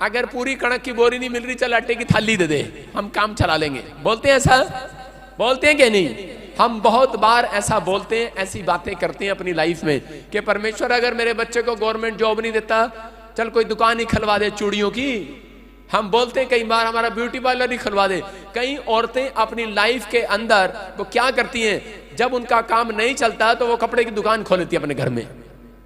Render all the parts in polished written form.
अगर पूरी कणक की बोरी नहीं मिल रही, चल आटे की थाली दे दे, हम काम चला लेंगे। बोलते हैं ऐसा, बोलते हैं कि नहीं? हम बहुत बार ऐसा बोलते हैं, ऐसी बातें करते हैं अपनी लाइफ में कि परमेश्वर अगर मेरे बच्चे को गवर्नमेंट जॉब नहीं देता, चल कोई दुकान ही खुलवा दे चूड़ियों की। हम बोलते हैं कई बार हमारा ब्यूटी पार्लर ही खुलवा दे। कई औरतें अपनी लाइफ के अंदर वो क्या करती हैं, जब उनका काम नहीं चलता तो वो कपड़े की दुकान खोल लेती है अपने घर में,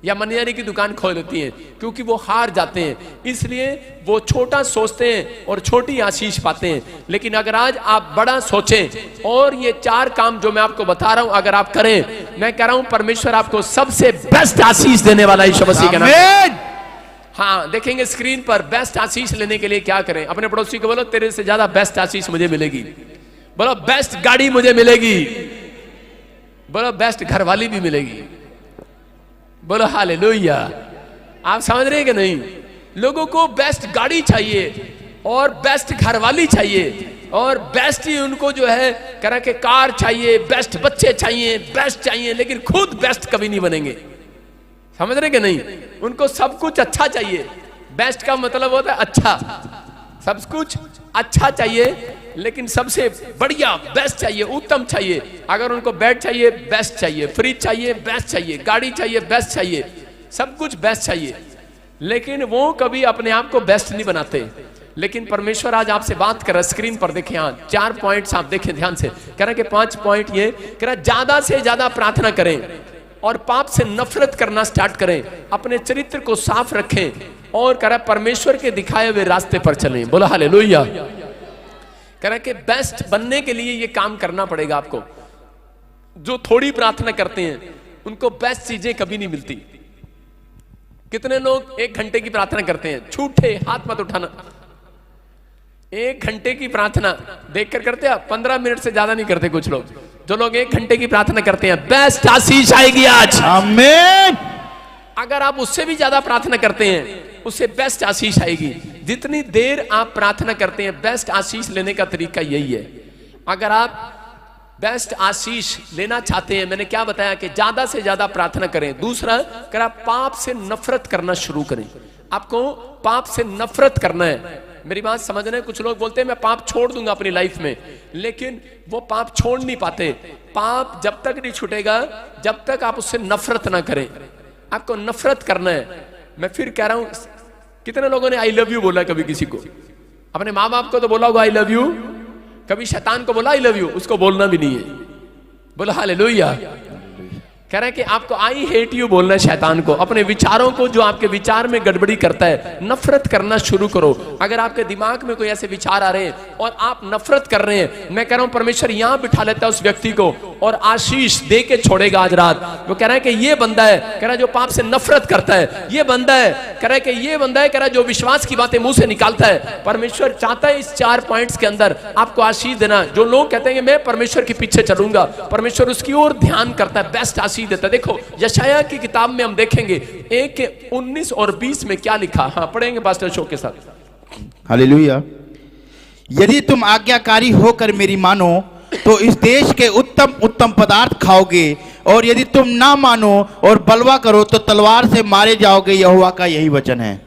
या मनियारी की दुकान खोल लेती हैं, क्योंकि वो हार जाते हैं। इसलिए वो छोटा सोचते हैं और छोटी आशीष पाते हैं। लेकिन अगर आज आप बड़ा सोचें और ये 4 काम जो मैं आपको बता रहा हूं अगर आप करें, मैं कह रहा हूं परमेश्वर आपको सबसे बेस्ट आशीष देने वाला यीशु मसीह के नाम। हाँ, देखेंगे स्क्रीन पर। बेस्ट आशीष लेने के लिए क्या करें? अपने पड़ोसी को बोलो तेरे से ज्यादा बेस्ट आशीष मुझे मिलेगी। बोलो बेस्ट गाड़ी मुझे मिलेगी। बोलो बेस्ट घरवाली भी मिलेगी। बोलो हालेलुया। आप समझ रहे हैं कि नहीं? लोगों को बेस्ट गाड़ी चाहिए और बेस्ट घरवाली चाहिए और बेस्ट ही उनको जो है कह के कार चाहिए, बेस्ट बच्चे चाहिए, बेस्ट चाहिए, लेकिन खुद बेस्ट कभी नहीं बनेंगे। समझ रहे कि नहीं? उनको सब कुछ अच्छा चाहिए। बेस्ट का मतलब होता है अच्छा, सब कुछ अच्छा चाहिए, लेकिन सबसे बढ़िया बेस्ट चाहिए, उत्तम चाहिए। अगर उनको बेड चाहिए बेस्ट चाहिए, फ्रिज चाहिए बेस्ट चाहिए, गाड़ी चाहिए बेस्ट चाहिए, सब कुछ बेस्ट चाहिए, लेकिन वो कभी अपने आप को बेस्ट नहीं बनाते। लेकिन परमेश्वर आज आपसे बात कर रहा है। स्क्रीन पर देखें, यहाँ 4 पॉइंट्स आप देखें ध्यान से। कह रहा है कि 5 पॉइंट ये कह रहा है, ज्यादा से ज्यादा प्रार्थना करें और पाप से नफरत करना स्टार्ट करें, अपने चरित्र को साफ रखें और कह रहा है परमेश्वर के दिखाए हुए रास्ते पर चलें। बोला हालेलुया। कह रहा है कि बेस्ट बनने के लिए ये काम करना पड़ेगा आपको। जो थोड़ी प्रार्थना करते हैं उनको बेस्ट चीजें कभी नहीं मिलती। कितने लोग 1 घंटे की प्रार्थना करते हैं? झूठे, हाथ मत उठाना। 1 घंटे की प्रार्थना देखकर करते हैं? 15 मिनट से ज्यादा नहीं करते कुछ लोग। जो लोग 1 घंटे की प्रार्थना करते हैं, बेस्ट आशीष आएगी आज। आमीन। अगर आप उससे भी ज्यादा प्रार्थना करते हैं, उससे बेस्ट आशीष आएगी। जितनी देर आप प्रार्थना करते हैं, बेस्ट आशीष लेने का तरीका यही है। अगर आप बेस्ट आशीष लेना चाहते हैं, मैंने क्या बताया कि ज्यादा से ज्यादा प्रार्थना करें। दूसरा, अगर आप पाप से नफरत करना शुरू करें। आपको पाप से नफरत करना है। मेरी बात समझ रहे हैं? कुछ लोग बोलते हैं मैं पाप छोड़ दूंगा अपनी लाइफ में, लेकिन वो पाप छोड़ नहीं पाते। पाप जब तक नहीं छूटेगा जब तक आप उससे नफरत ना करें। आपको नफरत करना है। मैं फिर कह रहा हूं, कितने लोगों ने आई लव यू बोला कभी किसी को? अपने माँ बाप को तो बोला होगा आई लव यू, कभी शैतान को बोला आई लव यू? उसको बोलना भी नहीं है। बोला हालेलुया। कह रहा है कि आपको आई हेट यू बोलना है शैतान को, अपने विचारों को जो आपके विचार में गड़बड़ी करता है। नफरत करना शुरू करो। अगर आपके दिमाग में कोई ऐसे विचार आ रहे हैं और आप नफरत कर रहे हैं, मैं कह रहा हूं परमेश्वर यहां बिठा लेता है उस व्यक्ति को और आशीष दे के छोड़ेगा आज रात। वो कह रहा है कि ये बंदा है, कह रहा है जो पाप से नफरत करता है, ये बंदा है, कह रहा है कि ये बंदा है, कह रहा है जो विश्वास की बातें मुंह से निकालता है। परमेश्वर चाहता है इस 4 पॉइंट्स के अंदर आपको आशीष देना। जो लोग कहते हैं कि मैं परमेश्वर के पीछे चलूंगा, परमेश्वर उसकी ओर ध्यान करता है, बेस्ट आशीष देता है। देखो यशायाह की किताब में हम देखेंगे 1:19 और 20 में क्या लिखा। हाँ, पढ़ेंगे पास्टर शो के साथ। हालेलुया। यदि तुम आज्ञाकारी होकर मेरी मानो तो इस देश के उत्तम उत्तम पदार्थ खाओगे, और यदि तुम ना मानो और बलवा करो तो तलवार से मारे जाओगे। यहोवा का यही वचन है।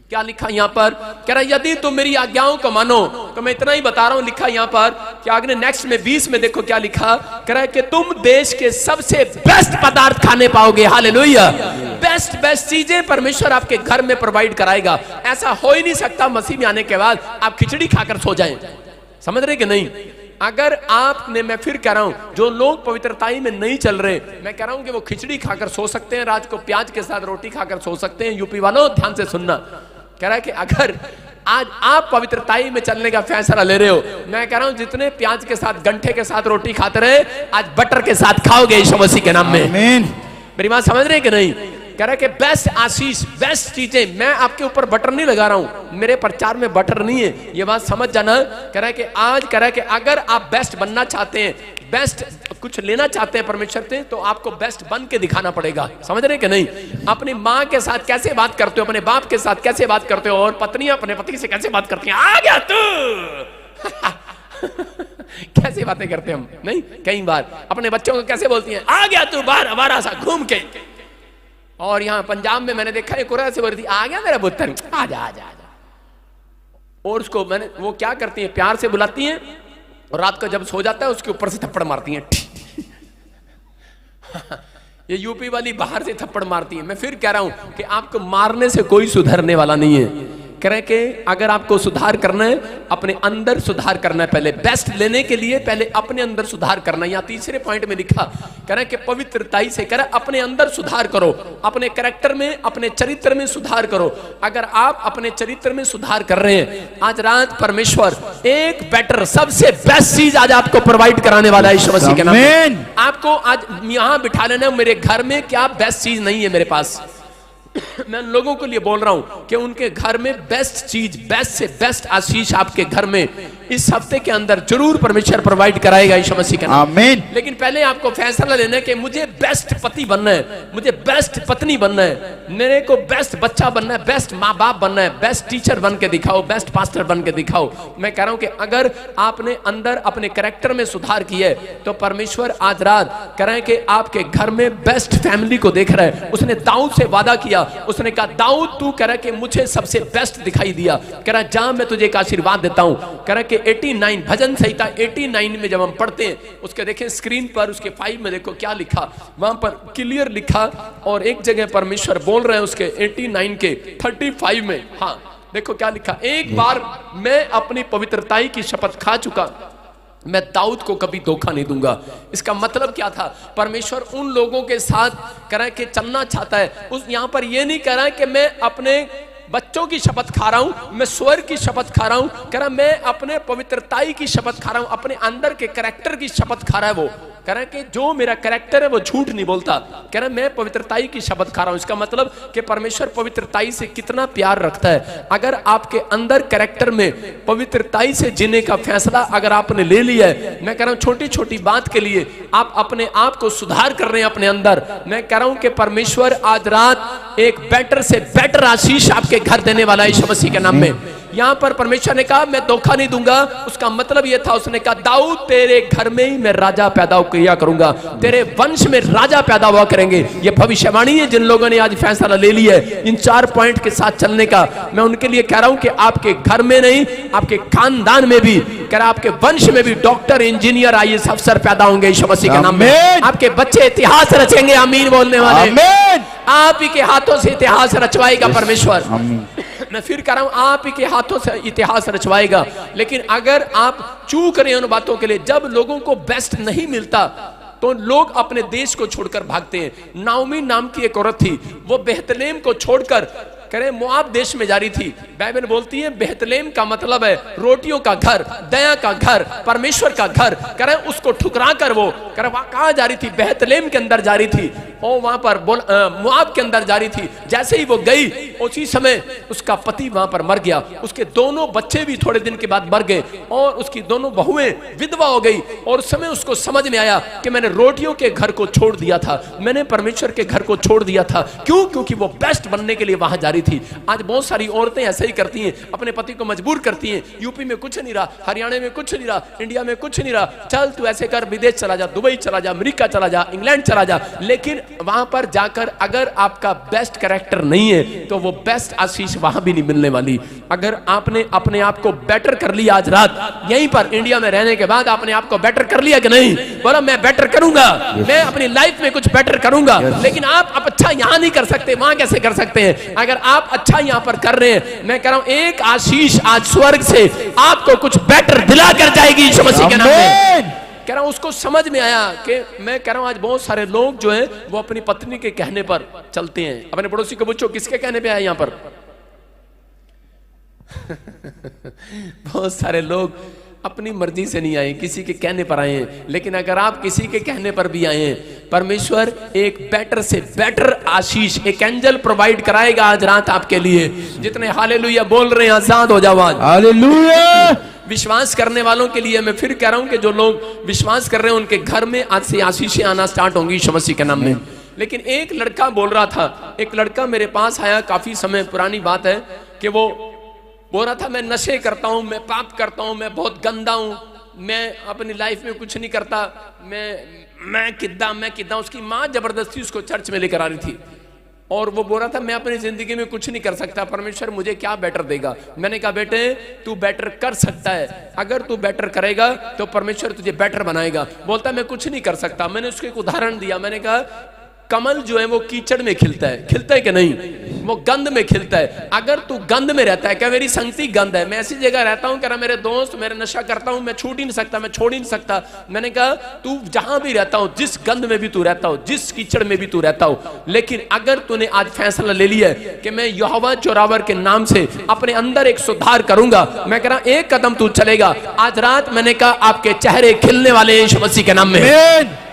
क्या लिखा यहाँ पर? कह रहा यदि तुम मेरी आज्ञाओं को मानो, तो मैं इतना ही बता रहा हूं। लिखा यहाँ पर कि आगे नेक्स्ट में 20 में देखो क्या लिखा। कह रहा है कि तुम देश के सबसे बेस्ट पदार्थ खाने पाओगे। हालेलुया। बेस्ट बेस्ट चीजें परमेश्वर आपके घर में प्रोवाइड कराएगा। ऐसा हो ही नहीं सकता मसीह में आने के बाद आप खिचड़ी खाकर सो जाएं। समझ रहे कि नहीं? अगर आपने, मैं फिर कह रहा हूं, जो लोग पवित्रताई में नहीं चल रहे, मैं कह रहा हूं कि वो खिचड़ी खाकर सो सकते हैं, रात को प्याज के साथ रोटी खाकर सो सकते हैं। यूपी वालों ध्यान से सुनना। कह रहा है कि अगर आज आप पवित्रताई में चलने का फैसला ले रहे हो, मैं कह रहा हूं जितने प्याज के साथ, गंठे के साथ रोटी खाते रहे, आज बटर के साथ खाओगे यीशु मसीह के नाम में। आमीन। मेरी बात समझ रहे हैं कि नहीं? कह रहा है कि बेस्ट आशीष, बेस्ट चीजें। मैं आपके ऊपर बटर नहीं लगा रहा हूं, मेरे प्रचार में बटर नहीं है, ये बात समझ जाना। कह रहा है कि आज, कह रहा है कि अगर आप बेस्ट बनना चाहते हैं, बेस्ट कुछ लेना चाहते हैं परमेश्वर से, तो आपको बेस्ट बन के दिखाना पड़ेगा। समझ रहे कि नहीं? अपनी माँ के साथ कैसे बात करते हो, अपने बाप के साथ कैसे बात करते हो, और पत्नियां अपने पति से कैसे बात करती हैं। आ गया तू कैसे बातें करते हैं हम, नहीं? कई बार अपने बच्चों को कैसे बोलती हैं, आ गया तू बाहर हमारा सा घूम के। और यहाँ पंजाब में मैंने देखा है, कुर्रा से बोलती आ गया मेरा पुत्र, आजा आजा आजा। और उसको मैंने, वो क्या करती हैं, प्यार से बुलाती हैं और रात को जब सो जाता है उसके ऊपर से थप्पड़ मारती हैं। ये यूपी वाली बाहर से थप्पड़ मारती है। मैं फिर कह रहा हूं कि आपको मारने से कोई सुधरने वाला नहीं है। कह रहे कि अगर आपको सुधार करना है, अपने अंदर सुधार करना है, पहले बेस्ट लेने के लिए पहले अपने अंदर सुधार करना है। यहाँ तीसरे पॉइंट में लिखा, कह रहे कि पवित्रताई से, कह रहे अपने अंदर सुधार करो, अपने कैरेक्टर में, अपने चरित्र में सुधार करो। अगर आप अपने चरित्र में सुधार कर रहे हैं, आज रात परमेश्वर एक बेटर, सबसे बेस्ट चीज आज आपको प्रोवाइड कराने वाला है यीशु मसीह के नाम में। आपको आज यहाँ बिठा लेना, मेरे घर में क्या बेस्ट चीज नहीं है मेरे पास। मैं उन लोगों के लिए बोल रहा हूं कि उनके घर में बेस्ट चीज, बेस्ट से बेस्ट आशीष आपके घर में इस हफ्ते के अंदर जरूर परमेश्वर प्रोवाइड कराएगा यीशु मसीह का नाम। आमीन। लेकिन पहले आपको फैसला लेना है कि मुझे बेस्ट पति बनना है, मुझे बेस्ट पत्नी बनना है, मेरे को बेस्ट बच्चा बनना है, बेस्ट माँ बाप बनना है, बेस्ट टीचर बन के दिखाओ, बेस्ट पास्टर बन के दिखाओ। मैं कह रहा हूं कि अगर आपने अंदर अपने कैरेक्टर में सुधार किया है तो परमेश्वर आज रात कह रहे हैं कि आपके घर में बेस्ट फैमिली को देख रहा है। उसने दाऊद से वादा किया, उसने कहा दाऊद तू कह रहा कि मुझे सबसे बेस्ट दिखाई दिया, कह रहा जा मैं तुझे एक आशीर्वाद देता हूं। कह रहा कि 89 भजन संहिता 89 में जब हम पढ़ते हैं, उसके देखें स्क्रीन पर, उसके 5 में देखो क्या लिखा, वहां पर क्लियर लिखा। और एक जगह परमेश्वर बोल रहे हैं उसके 89 के 35 में, हाँ देखो क्या लिखा, एक बार मैं अपनी पवित्रताई की शपथ खा चुका, मैं दाऊद को कभी धोखा नहीं दूंगा। इसका मतलब क्या था, परमेश्वर उन लोगों के साथ कह रहा है कि चलना चाहता है। उस यहां पर यह नहीं कह रहा है कि मैं अपने बच्चों की शपथ खा रहा हूं, मैं स्वर की शपथ खा रहा हूं, कह रहा मैं अपने पवित्रताई की शपथ खा रहा हूं, अपने अंदर के कैरेक्टर की शपथ खा रहा है। वो कह रहा है कि जो मेरा कैरेक्टर है वो झूठ नहीं बोलता, कह रहा है मैं पवित्रताई की शपथ खा रहा हूं। इसका मतलब कि परमेश्वर पवित्रताई से कितना प्यार रखता है। अगर आपके अंदर कैरेक्टर में पवित्रताई से जीने का फैसला अगर आपने ले लिया है, मैं कह रहा हूं छोटी छोटी बात के लिए आप अपने आप को सुधार कर रहे हैं अपने अंदर, मैं कह रहा हूं कि परमेश्वर आज रात एक बेटर से बेटर आशीष आपके घर देने वाला है यीशु मसीह के नाम में। यहां पर परमेश्वर ने कहा मैं धोखा नहीं दूंगा, उसका मतलब यह था, उसने कहा दाऊद तेरे घर में ही मैं राजा पैदा किया करूंगा, तेरे वंश में राजा पैदा हुआ करेंगे। ये भविष्यवाणी है जिन लोगों ने आज फैसला ले लिया है इन 4 पॉइंट के साथ चलने का। मैं उनके लिए कह रहा हूं कि आपके घर में नहीं, आपके खानदान में भी, कह रहा आपके वंश में भी डॉक्टर, इंजीनियर, IAS अफसर पैदा होंगे यीशु मसीह के नाम में। आपके बच्चे इतिहास रचेंगे, आमीन बोलने वाले। आप ही के हाथों से इतिहास रचवाएगा परमेश्वर। मैं फिर कह रहा हूं आप ही के हाथों से इतिहास रचवाएगा। लेकिन अगर आप चूक रहे हैं उन बातों के लिए, जब लोगों को बेस्ट नहीं मिलता तो लोग अपने देश को छोड़कर भागते हैं। नाओमी नाम की एक औरत थी, वो बेहतलेम को छोड़कर करें मोआब देश में जा रही थी। बाइबल बोलती है बेहतलेम का मतलब है रोटियों का घर, दया का घर, परमेश्वर का घर। करें उसको ठुकरा कर वो करें वहां कहां जा रही थी, बेहतलेम के अंदर जा रही थी, और वहां पर मोआब के अंदर जा रही थी। जैसे ही वो गई उसी समय उसका पति वहां पर मर गया, उसके दोनों बच्चे भी थोड़े दिन के बाद मर गए, और उसकी दोनों बहुएं विधवा हो गई। और उस समय उसको समझ में आया कि मैंने रोटियों के घर को छोड़ दिया था, मैंने परमेश्वर के घर को छोड़ दिया था। क्यों? क्योंकि वो बेस्ट बनने के लिए वहां जा रही थी। आज बहुत सारी औरतें ऐसे ही करती हैं, अपने पति को मजबूर करती हैं, यूपी में कुछ नहीं रहा, हरियाणा में कुछ नहीं रहा, इंडिया में कुछ नहीं रहा, चल तू ऐसे कर, विदेश चला जा, दुबई चला जा, अमेरिका चला जा, इंग्लैंड चला जा। लेकिन वहां पर जाकर अगर आपका बेस्ट कैरेक्टर नहीं है तो वो बेस्ट आशीष वहां भी नहीं मिलने वाली। अगर आपने अपने आप को बेटर कर लिया आज रात यहीं पर इंडिया में रहने के बाद, आपने आपको बेटर कर लिया कि नहीं? बोला मैं बेटर करूंगा, मैं अपनी लाइफ में कुछ बेटर करूंगा। लेकिन आप अच्छा यहां नहीं कर सकते, वहां कैसे कर सकते हैं? अगर आप अच्छा यहां पर कर रहे हैं, मैं कह रहा हूं एक आशीष आज स्वर्ग से आपको कुछ बेटर दिला कर जाएगी यीशु मसीह के नाम में। कह रहा हूं उसको समझ में आया कि मैं कह रहा हूं आज बहुत सारे लोग जो हैं वो अपनी पत्नी के कहने पर चलते हैं। अपने पड़ोसी को पूछो किसके कहने पे आए यहां पर? बहुत सारे लोग अपनी मर्जी से नहीं आए, किसी के कहने पर आए हैं। लेकिन अगर आप किसी के कहने पर भी आए हैं, परमेश्वर एक बेटर से बेटर आशीष, एक एंजल प्रोवाइड कराएगा आज रात आपके लिए। जितने हालेलुया बोल रहे हैं आजाद हो जाओ आज। हालेलुया। विश्वास करने वालों के लिए मैं फिर कह रहा हूं कि जो लोग विश्वास कर रहे हैं उनके घर में आज से आशीषें आना स्टार्ट होंगी यीशु मसीह के नाम में। लेकिन एक लड़का बोल रहा था, एक लड़का मेरे पास आया, काफी समय पुरानी बात है, कि वो बोल रहा था मैं नशे करता हूं, मैं पाप करता हूं, मैं बहुत गंदा हूं, मैं अपनी लाइफ में कुछ नहीं करता, मैं किद्दा। उसकी माँ जबरदस्ती उसको चर्च में लेकर आ रही थी। और वो बोल रहा था मैं अपनी जिंदगी में कुछ नहीं कर सकता, परमेश्वर मुझे क्या बेटर देगा। मैंने कहा बेटे तू बेटर कर सकता है, अगर तू बेटर करेगा तो परमेश्वर तुझे बेटर बनाएगा। बोलता मैं कुछ नहीं कर सकता। मैंने उसको एक उदाहरण दिया, मैंने कहा कमल जो है वो कीचड़ में खिलता है कि नहीं, वो गंद में खिलता है। अगर तू गंद में रहता है, क्या मेरी संगति गंद है, मैं ऐसी जगह रहता हूं, कह रहा मेरे दोस्त मेरे नशा करता हूं, मैं छूट ही नहीं सकता, मैं छोड़ ही नहीं सकता। मैंने कहा तू जहां भी रहता हो, जिस गंद में भी तू रहता हो, जिस कीचड़ में भी तू रहता हो, लेकिन अगर तूने आज फैसला ले लिया है कि मैं यहोवा जोरावर के नाम से अपने अंदर एक सुधार करूंगा, मैं कह रहा एक कदम तू चलेगा। आज रात मैंने कहा आपके चेहरे खिलने वाले यीशु मसीह के नाम में,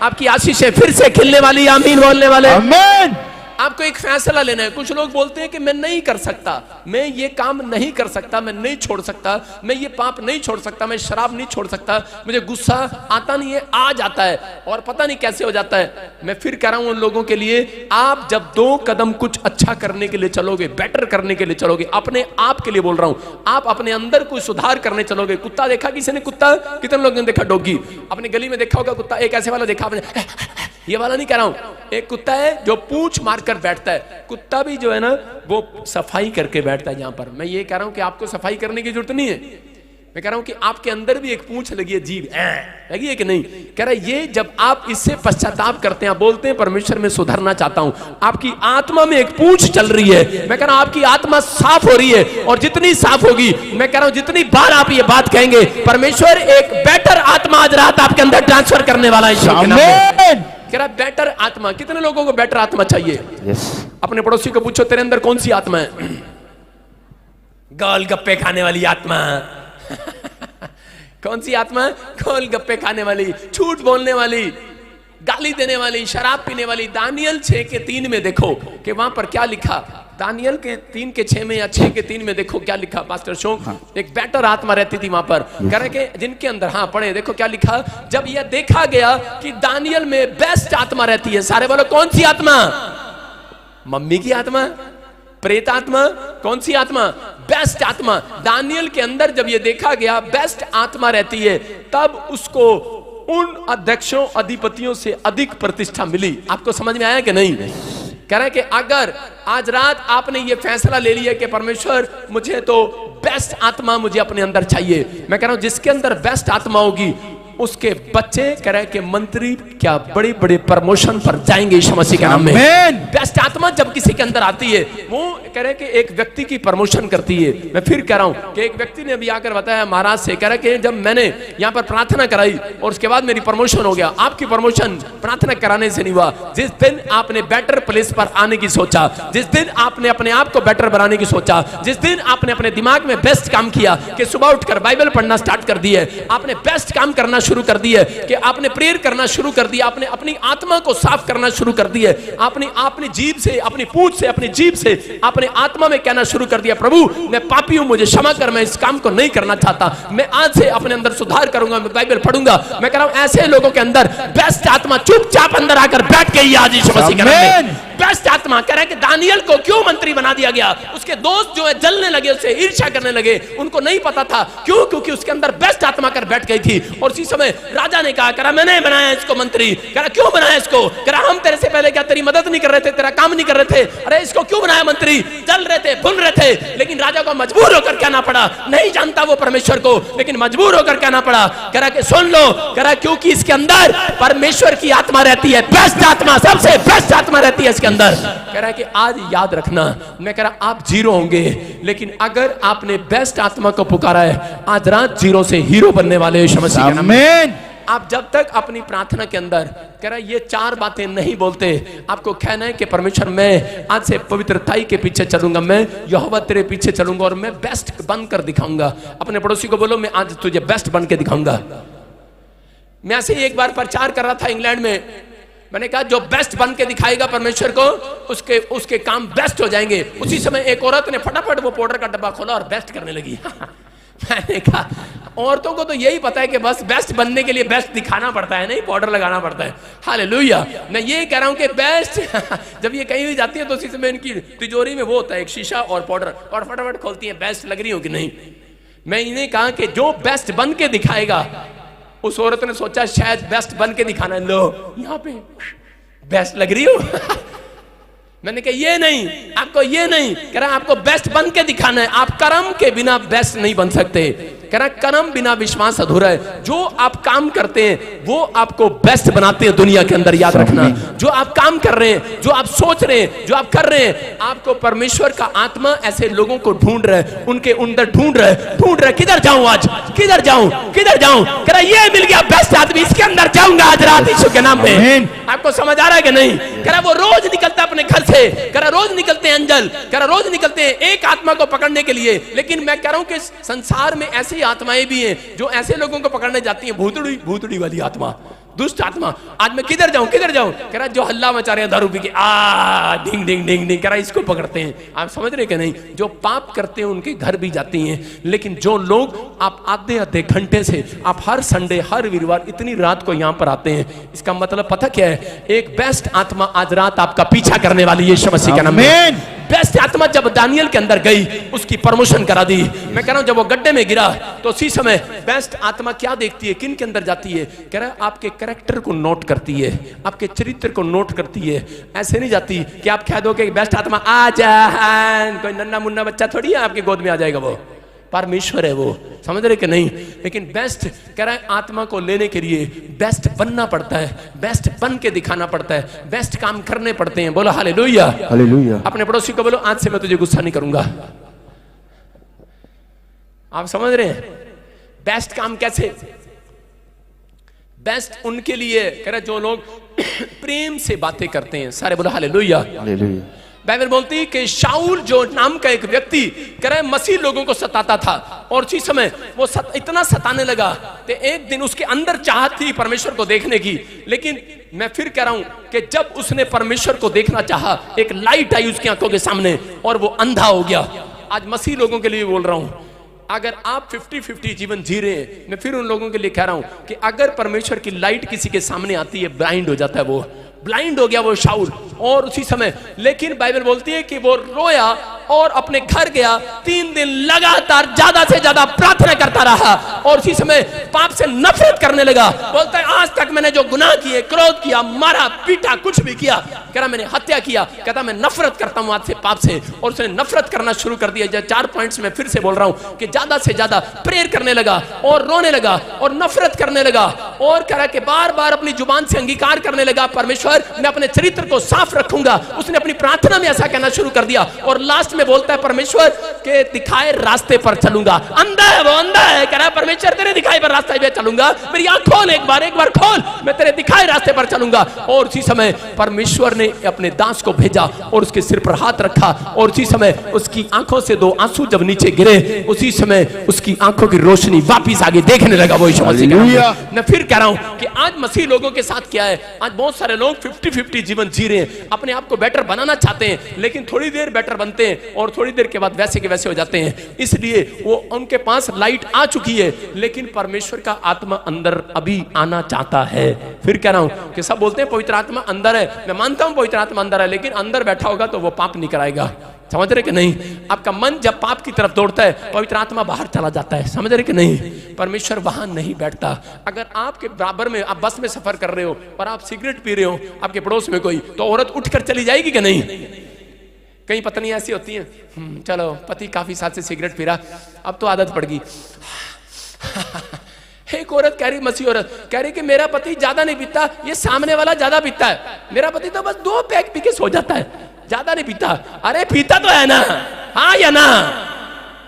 आपकी आशीषें फिर से खिलने वाली, आमीन बोलने वाले। आमीन। आपको एक फैसला लेना है। कुछ लोग बोलते हैं कि मैं नहीं कर सकता, मैं ये काम नहीं कर सकता, मैं नहीं छोड़ सकता, मैं ये पाप नहीं छोड़ सकता, मैं शराब नहीं छोड़ सकता, मुझे गुस्सा आता नहीं है, आ जाता है और पता नहीं कैसे हो जाता है। मैं फिर कह रहा हूं उन लोगों के लिए, आप जब 2 कदम कुछ अच्छा करने के लिए चलोगे, बेटर करने के लिए चलोगे, अपने आप के लिए बोल रहा हूं, आप अपने अंदर कोई सुधार करने चलोगे। कुत्ता देखा किसी ने? कुत्ता कितने लोगों ने देखा? डॉगी अपने गली में देखा होगा कुत्ता, एक ऐसे वाला देखा आपने, ये वाला नहीं कह रहा हूं, एक कुत्ता है जो पूंछ मारकर बैठता है। कुत्ता भी जो है ना वो सफाई करके बैठता है। यहां पर मैं ये कह रहा हूं कि आपको सफाई करने की जरूरत नहीं है, मैं कह रहा हूं कि आपके अंदर भी एक पूंछ लगी है, जीभ लगी है कि नहीं। कह रहा है ये जब आप इससे पश्चाताप करते हैं, बोलते हैं परमेश्वर मैं सुधरना चाहता हूं, आपकी आत्मा में एक पूंछ चल रही है। मैं कह रहा हूं आपकी आत्मा साफ हो रही है, और जितनी साफ होगी, मैं कह रहा हूं जितनी बार आप ये बात कहेंगे, परमेश्वर एक बेटर आत्मा आज रात आपके अंदर ट्रांसफर करने वाला है। कह रहा बेटर आत्मा। कितने लोगों को बेटर आत्मा चाहिए? अपने पड़ोसी को पूछो तेरे अंदर कौन सी आत्मा है? गोलगप्पे खाने वाली आत्मा। कौन सी आत्मा? गोलगप्पे खाने वाली, झूठ बोलने वाली, गाली देने वाली, शराब पीने वाली। दानियल 6:3 में देखो कि वहां पर क्या लिखा। दानियल के 3:6 में या 6:3 में देखो क्या लिखा पास्टर शोक। एक बेटर आत्मा रहती थी वहां पर, कह रहे कि जिनके अंदर, हाँ पढ़े देखो क्या लिखा। जब यह देखा गया कि दानियल में बेस्ट आत्मा रहती है, सारे बोलो कौन सी आत्मा? मम्मी की आत्मा, प्रेत आत्मा, कौन सी आत्मा? बेस्ट आत्मा। दानियल के अंदर जब यह देखा गया बेस्ट आत्मा रहती है, तब उसको उन अध्यक्षों अधिपतियों से अधिक प्रतिष्ठा मिली। आपको समझ में आया कि नहीं? कह रहे कि अगर आज रात आपने ये फैसला ले लिया कि परमेश्वर मुझे तो बेस्ट आत्मा मुझे अपने अंदर चाहिए, मैं कह रहा हूं जिसके अंदर बेस्ट आत्मा होगी उसके बच्चे कह रहे कि मंत्री क्या बड़े बड़े प्रमोशन पर जाएंगे यीशु मसीह के नाम में। बेस्ट आत्मा जब किसी के अंदर आती है, वो कह रहे कि एक व्यक्ति की प्रमोशन करती है। मैं फिर कह रहा हूं कि एक व्यक्ति ने अभी आकर बताया महाराज से, कह रहा कि जब मैंने यहां पर प्रार्थना कराई और उसके बाद मेरी प्रमोशन हो गया। आपकी प्रमोशन प्रार्थना कराने से नहीं हुआ, जिस दिन आपने बेटर प्लेस पर आने की सोचा, जिस दिन आपने अपने आप को बेटर बनाने की सोचा, जिस दिन आपने अपने दिमाग में बेस्ट काम किया कि सुबह उठकर बाइबल पढ़ना स्टार्ट कर दी है, आपने बेस्ट काम करना शुरू कर दी है कि आपने प्रेयर करना शुरू कर दिया, आपने अपनी आत्मा को साफ करना शुरू कर दिया, आपने जीभ से, अपनी पूंछ से, अपनी जीभ से, अपने आत्मा में कहना शुरू कर दिया, प्रभु मैं पापी हूं, मुझे क्षमा कर, मैं इस काम को नहीं करना चाहता, मैं आज से अपने अंदर सुधार करूंगा, मैं बाइबल पढ़ूंगा। मैं कह रहा हूं ऐसे लोगों के अंदर बेस्ट आत्मा चुपचाप अंदर आकर बैठ गई आज यीशु मसीह के नाम में। बेस्ट आत्मा कह रहा है कि दानियल को क्यों मंत्री बना दिया गया? उसके दोस्त जो है जलने लगे, उससे ईर्ष्या करने लगे, उनको नहीं पता था क्यों, क्योंकि उसके अंदर बेस्ट आत्मा कर बैठ गई थी। और उसी समय राजा ने कहा, कह रहा मैंने बनाया इसको मंत्री। कह रहा क्यों बनाया इसको? कह रहा हम तेरे से पहले क्या तेरी मदद नहीं कर रहे थे, तेरा काम नहीं कर रहे थे? अरे इसको क्यों बनाया मंत्री? जल रहे थे, भुन रहे थे, लेकिन राजा को मजबूर होकर कहना पड़ा, नहीं जानता वो परमेश्वर को, लेकिन मजबूर होकर कहना पड़ा। कह रहा कि सुन लो, कह रहा क्योंकि इसके अंदर परमेश्वर की आत्मा रहती है, बेस्ट आत्मा, सबसे बेस्ट आत्मा रहती है इसके अंदर। कह रहा है कि आज याद रखना, मैं कह रहा आप जीरो होंगे, लेकिन अगर आपने बेस्ट आत्मा को पुकारा है, आज रात जीरो से हीरो बनने वाले यीशु मसीह के नाम में। आप जब तक अपनी प्रार्थना के अंदर कह रहा ये 4 बातें नहीं बोलते, आपको कहना है कि परमेश्वर मैं आज से पवित्रताई के पीछे चलूंगा, मैं यहोवा तेरे पीछे चलूंगा और मैं बेस्ट बनकर दिखाऊंगा। अपने पड़ोसी को बोलो मैं आज तुझे बेस्ट बन के दिखाऊंगा। मैं ऐसे ही एक बार प्रचार कर रहा था इंग्लैंड में, मैंने कहा जो बेस्ट बन के दिखाएगा परमेश्वर को, उसके काम बेस्ट हो जाएंगे। उसी समय एक औरत ने फटाफट वो पाउडर का डब्बा खोला और बेस्ट करने लगी। मैंने कहा औरतों को तो यही पता है कि बस बेस्ट बनने के लिए बेस्ट दिखाना पड़ता है, नहीं पाउडर लगाना पड़ता है। हालेलुया। मैं ये कह रहा हूं कि बेस्ट जब ये कहीं भी जाती है तो उसी समय इनकी तिजोरी में वो होता है एक शीशा और पाउडर, और फटाफट खोलती है बेस्ट लग रही हो कि नहीं। मैं इन्हें कहा कि जो बेस्ट बन के दिखाएगा, उस औरत ने सोचा शायद बेस्ट बन के दिखाना, लो यहाँ पे बेस्ट लग रही हो। मैंने कहा ये नहीं, आपको ये नहीं, कह रहा आपको बेस्ट बन के दिखाना है, आप कर्म के बिना बेस्ट नहीं बन सकते। कह रहा कर्म बिना विश्वास अधूरा है। जो आप काम करते हैं वो आपको बेस्ट बनाते हैं दुनिया के अंदर, याद रखना। जो आप काम कर रहे हैं, जो आप सोच रहे हैं, जो आप कर रहे हैं, आपको परमेश्वर का आत्मा ऐसे लोगों को ढूंढ रहा है, उनके अंदर ढूंढ रहा है। किधर जाऊं आज, किधर जाऊं, किधर जाऊं? कह रहा ये मिल गया बेस्ट आदमी, इसके अंदर जाऊंगा आज रात यीशु के नाम पे। आपको समझ आ रहा है कि नहीं? कह रहा वो रोज निकलता अपने घर से, कह रहा रोज निकलते हैं अंजल, कह रहा रोज निकलते हैं एक आत्मा को पकड़ने के लिए। लेकिन मैं कह रहा हूं कि संसार में ऐसी आत्माएं भी हैं जो ऐसे लोगों को पकड़ने जाती हैं, भूतड़ी वाली आत्मा, दुष्ट आत्मा। आज मैं किधर जाऊं, किधर जाऊं? कह रहा जो हल्ला मचा रहे हैं दारू पी के, डिंग डिंग डिंग डिंग, कह रहा इसको पकड़ते हैं। आप समझ रहे कि नहीं? जो पाप करते हैं उनके घर भी जाती हैं। लेकिन जो लोग आप आधे घंटे से, आप हर संडे, हर वीरवार इतनी रात को यहां पर आते हैं, इसका मतलब पता क्या है? एक बेस्ट आत्मा आज रात आपका पीछा करने वाली है यीशु मसीह के नाम में। बेस्ट आत्मा जब दानियल के अंदर गई, उसकी प्रमोशन करा दी। मैं कह रहा हूं जब वो गड्ढे में गिरा तो उसी समय बेस्ट आत्मा क्या देखती है, किन के अंदर जाती है? कह रहा है आपके कैरेक्टर को नोट करती है, आपके चरित्र को नोट करती है। ऐसे नहीं जाती कि आप कह दो कि बेस्ट आत्मा आ जा, कोई नन्ना मुन्ना बच्चा थोड़ी है आपके गोद में आ जाएगा, वो परमेश्वर है, वो समझ रहे कि नहीं? लेकिन बेस्ट कह रहा है आत्मा को लेने के लिए बेस्ट बनना पड़ता है, बेस्ट बन के दिखाना पड़ता है, बेस्ट काम करने पड़ते हैं। बोलो हालेलुया, हालेलुया। अपने पड़ोसी को बोलो आज से मैं तुझे गुस्सा नहीं करूंगा। आप समझ रहे हैं? बेस्ट काम कैसे? बेस्ट उनके लिए कह रहा जो लोग प्रेम से बातें करते हैं। सारे बोलो हालेलुया, हालेलुया। बाइबल बोलती है कि शाऊल जो नाम का एक व्यक्ति कह रहा है मसीह लोगों को सताता था, और उसी समय वो इतना सताने लगा कि एक दिन उसके अंदर चाहत थी परमेश्वर को देखने की। लेकिन मैं फिर कह रहा हूं कि जब उसने परमेश्वर को देखना चाहा, एक लाइट आई उसकी आंखों के सामने और वो अंधा हो गया। आज मसीह लोगों के लिए बोल रहा हूं, अगर आप 50-50 जीवन जी रहे हैं, मैं फिर उन लोगों के लिए कह रहा हूं कि अगर परमेश्वर की लाइट किसी के सामने आती है, ब्लाइंड हो जाता है, वो ब्लाइंड हो गया वो शाऊल। और उसी समय लेकिन बाइबल बोलती है कि वो रोया और अपने घर गया, 3 दिन लगातार ज्यादा से ज्यादा प्रार्थना करता रहा और उसी समय पाप से नफरत करने लगा। बोलता है आज तक मैंने जो गुनाह किए, क्रोध किया, मारा पीटा, कुछ भी किया, कह रहा मैंने हत्या किया, कहता मैं नफरत करता हूं आज से पाप से। और उसने नफरत करना शुरू कर दिया। 4 पॉइंट्स में फिर से बोल रहा हूं कि ज्यादा से ज्यादा प्रेयर करने लगा और रोने लगा और नफरत करने लगा और कह रहा कि बार बार अपनी जुबान से अंगीकार करने लगा, परमेश्वर मैं अपने चरित्र को साफ रखूंगा। उसने अपनी प्रार्थना में ऐसा कहना शुरू कर दिया और लास्ट में बोलता है परमेश्वर के दिखाए रास्ते पर चलूंगा। अंधा है वो, अंधा है, कह रहा है परमेश्वर तेरे दिखाए पर रास्ते पे चलूंगा, मेरी आंख खोल, एक बार खोल, मैं तेरे दिखाए रास्ते पर चलूंगा। और उसी समय परमेश्वर ने अपने दास को भेजा और उसके सिर पर हाथ रखा और उसी समय उसकी आंखों से 2 आंसू जब नीचे गिरे, उसी समय उसकी आंखों की रोशनी वापिस आगे देखने लगा वो यीशु मसीह का। मैं फिर कह रहा हूं कि आज मसीह लोगों के साथ क्या है, आज बहुत सारे लोग 50-50 जीवन जी रहे हैं, अपने आप को बेटर बनाना चाहते हैं, लेकिन थोड़ी देर बेटर बनते हैं और थोड़ी देर के बाद वैसे के वैसे हो जाते हैं। इसलिए वो उनके पास लाइट आ चुकी है, लेकिन परमेश्वर का आत्मा अंदर अभी आना चाहता है। फिर कह रहा हूं कि सब बोलते हैं पवित्र आत्मा अंदर है, मैं मानता हूं पवित्र आत्मा अंदर है, लेकिन अंदर बैठा होगा तो वो पाप नहीं कराएगा। समझ रहे कि नहीं? आपका मन जब पाप की तरफ दौड़ता है, पवित्र आत्मा बाहर चला जाता है। समझ रहे कि नहीं? परमेश्वर वहां नहीं बैठता। अगर आपके बराबर में आप बस में सफर कर रहे हो और आप सिगरेट पी रहे हो, आपके पड़ोस में कोई, तो औरत उठकर चली जाएगी कि नहीं? कई पत्नी ऐसी होती हैं, चलो पति काफी साल से सिगरेट पी रहा, अब तो आदत पड़ गई। एक औरत कह रही, मसीह औरत कह रही कि मेरा पति ज्यादा नहीं पीता, ये सामने वाला ज्यादा पीता है, मेरा पति तो बस 2 पैक पी के सो जाता है, ज्यादा नहीं पीता। अरे पीता तो है ना, हाँ या ना?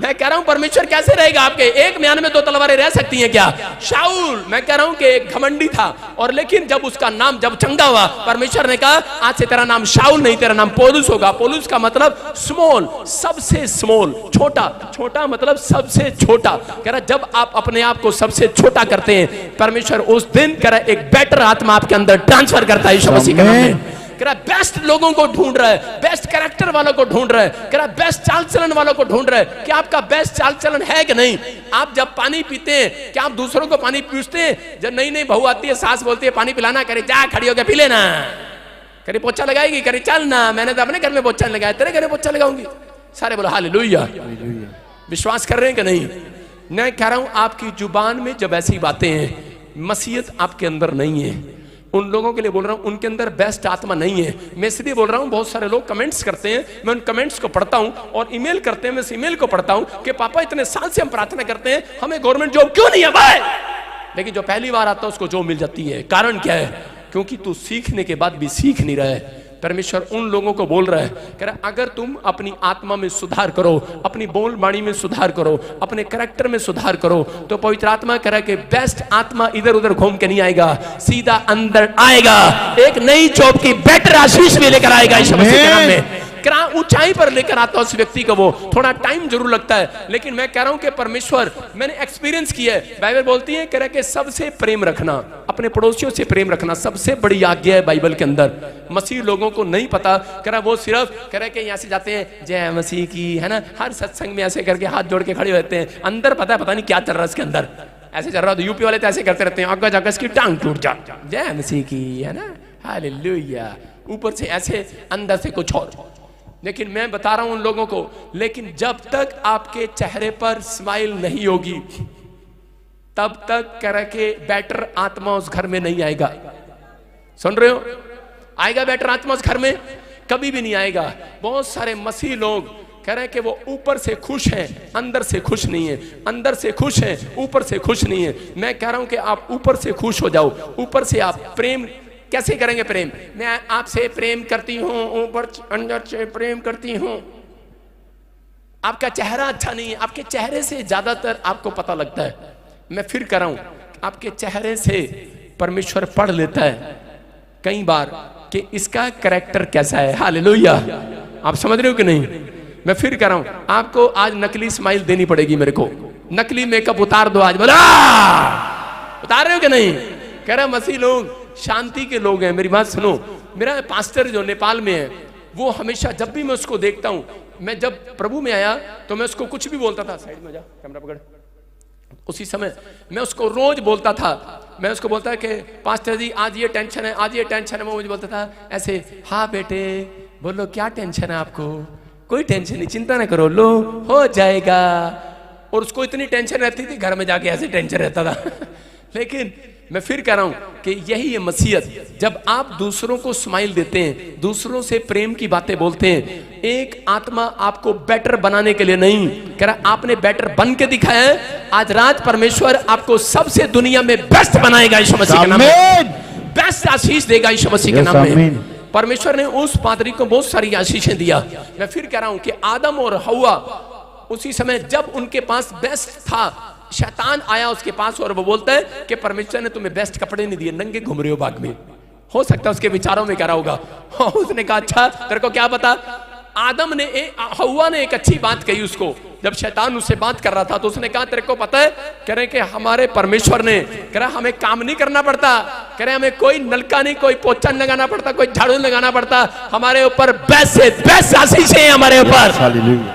मैं कह रहा हूं परमेश्वर कैसे रहेगा आपके? एक म्यान में 2 तलवारें रह सकती हैं क्या? शाऊल मैं कह रहा हूं कि एक घमंडी था, और लेकिन जब उसका नाम जब चंगा हुआ, परमेश्वर ने कहा आज से तेरा नाम शाऊल नहीं, तेरा नाम पौलुस होगा। पौलुस का मतलब स्मॉल, सबसे स्मॉल, छोटा, छोटा मतलब सबसे छोटा। कह रहा जब आप अपने आप को सबसे छोटा करते हैं, परमेश्वर उस दिन कह रहा एक बेटर आत्मा आपके अंदर ट्रांसफर करता है यीशु मसीह के नाम में। कह रहा बेस्ट लोगों को ढूंढ रहा है, बेस्ट कैरेक्टर वालों को ढूंढ रहा है, कह रहा बेस्ट चाल चलन वालों को ढूंढ रहा है कि आपका बेस्ट चाल चलन है कि नहीं। आप जब पानी पीते हैं, क्या आप दूसरों को पानी पूछते हैं? जब नई नई बहू आती है, सास बोलती है पानी पिलाना, करे जा खड़ी होकर पी लेना, करे पोछा लगाएगी, करे चल ना, मैंने तो अपने घर में पोछा लगाया, तेरे घर में पोछा लगाऊंगी। सारे बोलो हालेलुया। विश्वास कर रहे हैं कि नहीं? मैं कह रहा हूं आपकी जुबान में जब ऐसी बातें हैं, मसीहत आपके अंदर नहीं है, उन लोगों के लिए बोल रहा हूं उनके अंदर बेस्ट आत्मा नहीं है। मैं इसलिए बोल रहा हूं, बहुत सारे लोग कमेंट्स करते हैं, मैं उन कमेंट्स को पढ़ता हूं और ईमेल करते हैं, मैं इस ईमेल को पढ़ता हूं कि पापा इतने साल से हम प्रार्थना करते हैं हमें गवर्नमेंट जॉब क्यों नहीं है भाई, लेकिन जो पहली बार आता है उसको जॉब मिल जाती है। कारण क्या है? क्योंकि तू सीखने के बाद भी सीख नहीं रहा है। परमेश्वर उन लोगों को बोल रहा है, कह रहा अगर तुम अपनी आत्मा में सुधार करो, अपनी बोल बाणी में सुधार करो, अपने कैरेक्टर में सुधार करो, तो पवित्र आत्मा कह रहा है कि बेस्ट आत्मा इधर उधर घूम के नहीं आएगा, सीधा अंदर आएगा, एक नई जॉब की बेटर आशीष में लेकर आएगा यीशु मसीह के नाम में। ऊंचाई पर लेकर आता है उस व्यक्ति को। वो थोड़ा टाइम जरूर लगता है, लेकिन मैं कह रहा हूं कि परमेश्वर, मैंने एक्सपीरियंस किया है। बाइबल बोलती है कह रहा कि सबसे प्रेम रखना, अपने पड़ोसियों से प्रेम रखना सबसे बड़ी आज्ञा है बाइबल के अंदर। मसीह लोगों को नहीं पता, कह रहा वो सिर्फ कह रहा कि यहाँ से जाते हैं जय मसीह की, है ना, हर सत्संग में ऐसे करके हाथ जोड़ के खड़े होते हैं, अंदर पता नहीं क्या चल रहा है इसके अंदर। ऐसे चल रहा है तो यूपी वाले तो ऐसे करते रहते हैं, अगज अगज की टांग टूट जा, जय मसीह की, है ना, हालेलुया, ऊपर से ऐसे अंदर से कुछ और। लेकिन मैं बता रहा हूं उन लोगों को, लेकिन जब तक आपके चेहरे पर स्माइल नहीं होगी तब तक कह रहे कि बेटर आत्मा उस घर में नहीं आएगा। सुन रहे हो? आएगा बेटर आत्मा उस घर में? कभी भी नहीं आएगा। बहुत सारे मसीह लोग कह रहे हैं कि वो ऊपर से खुश हैं, अंदर से खुश नहीं है, अंदर से खुश हैं, ऊपर से खुश नहीं है। मैं कह रहा हूं कि आप ऊपर से खुश हो जाओ। ऊपर से आप प्रेम कैसे करेंगे? प्रेम, मैं आपसे प्रेम करती हूं, ऊपर अंदर से प्रेम करती हूं। आपका चेहरा अच्छा नहीं है, आपके चेहरे से ज्यादातर आपको पता लगता है। मैं फिर कह रहा हूं, आपके चेहरे से परमेश्वर पढ़ लेता है कई बार कि इसका कैरेक्टर कैसा है। हालेलुया, आप समझ रहे हो कि नहीं? मैं फिर कह रहा हूं, आपको आज नकली स्माइल देनी पड़ेगी मेरे को, नकली मेकअप उतार दो आज। बोला उतार रहे हो कि नहीं? कह रहा मसीह लोग शांति के लोग हैं। मेरी बात सुनो, मेरा पास्टर जो नेपाल में है वो हमेशा जब भी मैं उसको देखता हूं, मैं जब प्रभु में आया तो मैं उसको कुछ भी बोलता था, साइड में जा कैमरा पकड़, उसी समय मैं उसको रोज बोलता था, मैं उसको बोलता कि पास्टर जी आज ये टेंशन है, आज ये टेंशन है। वो मुझे बोलता था ऐसे, हाँ बेटे बोलो क्या टेंशन है आपको? कोई टेंशन नहीं, चिंता ना करो, लो हो जाएगा। और उसको इतनी टेंशन रहती थी, घर में जाके ऐसे टेंशन रहता था। लेकिन मैं फिर कह रहा हूं कि यही है मसीहत। जब आप दूसरों को स्माइल देते हैं, दूसरों से प्रेम की बातें बोलते हैं, एक आत्मा आपको बेटर बनाने के लिए नहीं, कह रहा आपने बेटर बन के दिखाया है। आज रात परमेश्वर आपको सबसे दुनिया में बेस्ट बनाएगा यीशु मसीह के नाम में, बेस्ट आशीष देगा यीशु मसीह के नाम में। परमेश्वर ने उस पादरी को बहुत सारी आशीषें दिया। मैं फिर कह रहा हूं कि आदम और हव्वा उसी समय जब उनके पास बेस्ट था, शैतान आया उसके पास और वो बोलता है कि परमेश्वर ने तुम्हें बेस्ट कपड़े नहीं दिए, नंगे घूम रहे हो बाग में। हो सकता है उसके विचारों में कह रहा होगा। उसने कहा अच्छा तेरे को क्या पता? आदम ने हव्वा ने एक अच्छी बात कही उसको, जब शैतान उससे बात कर रहा था तो उसने कहा तेरे को पता है, कह रहे कि हमारे परमेश्वर ने, कह रहा हमें काम नहीं करना पड़ता, कह रहे हमें कोई नलका नहीं, कोई पोछा लगाना पड़ता, कोई झाड़ू लगाना पड़ता, हमारे ऊपर बेस्ट से बेस्ट आशीष है हमारे ऊपर।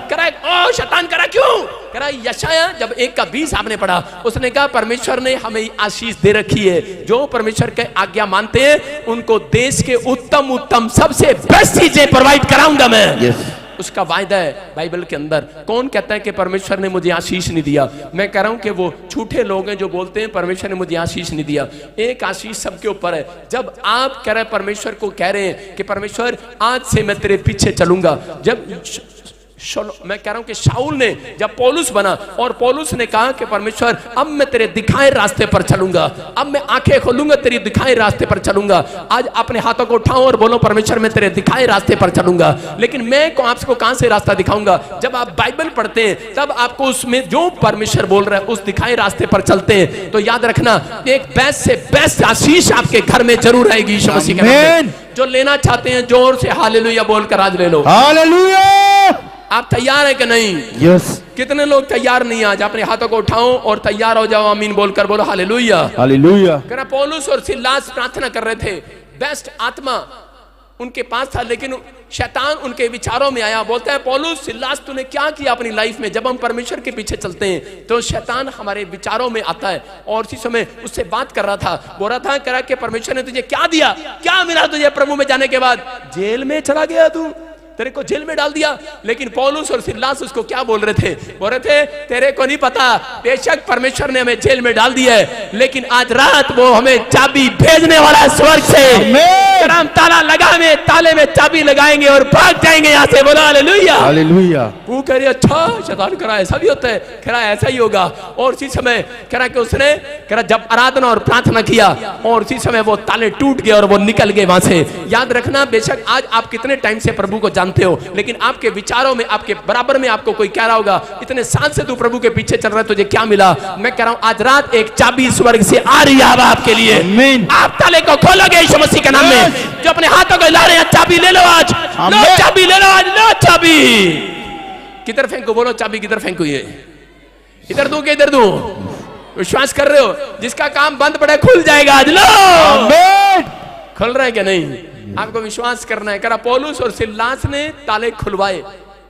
कह रहा ओ शैतान करा क्यों? कह रहा यशाया जब 1:20 आपने पढ़ा, उसने कहा परमेश्वर ने हमें आशीष दे रखी है, जो परमेश्वर के आज्ञा मानते हैं उनको देश के उत्तम उत्तम सबसे बेस्ट चीजें प्रोवाइड कराऊंगा मैं। उसका वायदा है बाइबल के अंदर। कौन कहता है कि परमेश्वर ने मुझे आशीष नहीं दिया? मैं कह रहा हूं कि वो झूठे लोग हैं जो बोलते हैं परमेश्वर ने मुझे आशीष नहीं दिया। एक आशीष सबके ऊपर है। जब आप कह रहे हैं परमेश्वर को कह रहे हैं कि परमेश्वर आज से मैं तेरे पीछे चलूंगा, जब मैं कह रहा हूं कि शाऊल ने जब पौलुस बना और पौलुस ने कहा कि परमेश्वर अब मैं तेरे दिखाए रास्ते पर चलूंगा, अब मैं आंखें खोलूंगा तेरी दिखाए रास्ते पर चलूंगा। आज अपने हाथों को उठाओ और बोलो परमेश्वर मैं तेरे दिखाए रास्ते पर चलूंगा। लेकिन मैं आपको कहां से रास्ता दिखाऊंगा? जब आप बाइबल पढ़ते हैं तब आपको उसमें जो परमेश्वर बोल रहा है उस दिखाए रास्ते पर चलते हैं। तो याद रखना, एक बेस्ट से बेस्ट आशीष आपके घर में जरूर आएगी यीशु मसीह के नाम में। जो लेना चाहते हैं जोर से हालेलुया बोलकर आज ले लो। हालेलुया। आप तैयार है कि नहीं? यस। कितने लोग तैयार नहीं? आज अपने हाथों को उठाओ और तैयार हो जाओ, आमीन बोलकर बोलो हालेलुया। हालेलुया। कह पौलुस और सिलास प्रार्थना कर रहे थे, बेस्ट आत्मा उनके पास था, लेकिन शैतान उनके विचारों में आया। बोलता है पौलुस सिलास तूने क्या किया अपनी लाइफ में? जब हम परमेश्वर के पीछे चलते हैं तो शैतान हमारे विचारों में आता है। और उसी समय उससे बात कर रहा था, बोल रहा था कि परमेश्वर ने तुझे क्या दिया, क्या मिला तुझे प्रभु में जाने के बाद? जेल में चला गया तू, तेरे को जेल में डाल दिया। लेकिन पौलुस और सिलास उसको क्या बोल रहे थे? बोल रहे थे तेरे को नहीं पता, बेशक परमेश्वर ने हमें जेल में डाल दिया है, लेकिन आज रात वो हमें चाबी भेजने वाला है स्वर्ग से। हम ताला लगा में ताले में चाबी लगाएंगे और भाग जाएंगे यहाँ से। बोला हालेलुया, हालेलुया। वो कह रही अच्छा शैतान कह रहा ऐसा भी होता है, कह रहा ऐसा ही होगा। और उसी समय कह रहा कि उसने कह रहा जब आराधना और प्रार्थना किया और उसी समय वो ताले टूट गए और वो निकल गए वहां से। याद रखना, बेशक आज आप कितने टाइम से प्रभु को जानते हो, लेकिन आपके विचारों में आपके बराबर में आपको कोई कह रहा होगा इतने साल से तू प्रभु के पीछे चल रहा है, तुझे क्या मिला? मैं कह रहा हूं आज रात एक चाबी स्वर्ग से आ रही है आपके लिए। आप ताले को खोलोगे यीशु मसीह के नाम में। जो अपने हाथों को हिला रहे हैं चाबी ले लो आज, लो चाबी ले लो आज, लो चाबी। किधर फेंको? बोलो चाबी किधर फेंको? ये इधर दूं कि इधर दूं? विश्वास कर रहे हो? जिसका काम बंद पड़े खुल जाएगा आज। लो खुल रहा है क्या नहीं? आपको विश्वास करना है। कह रहा पौलुस और सिलास ने ताले खुलवाए,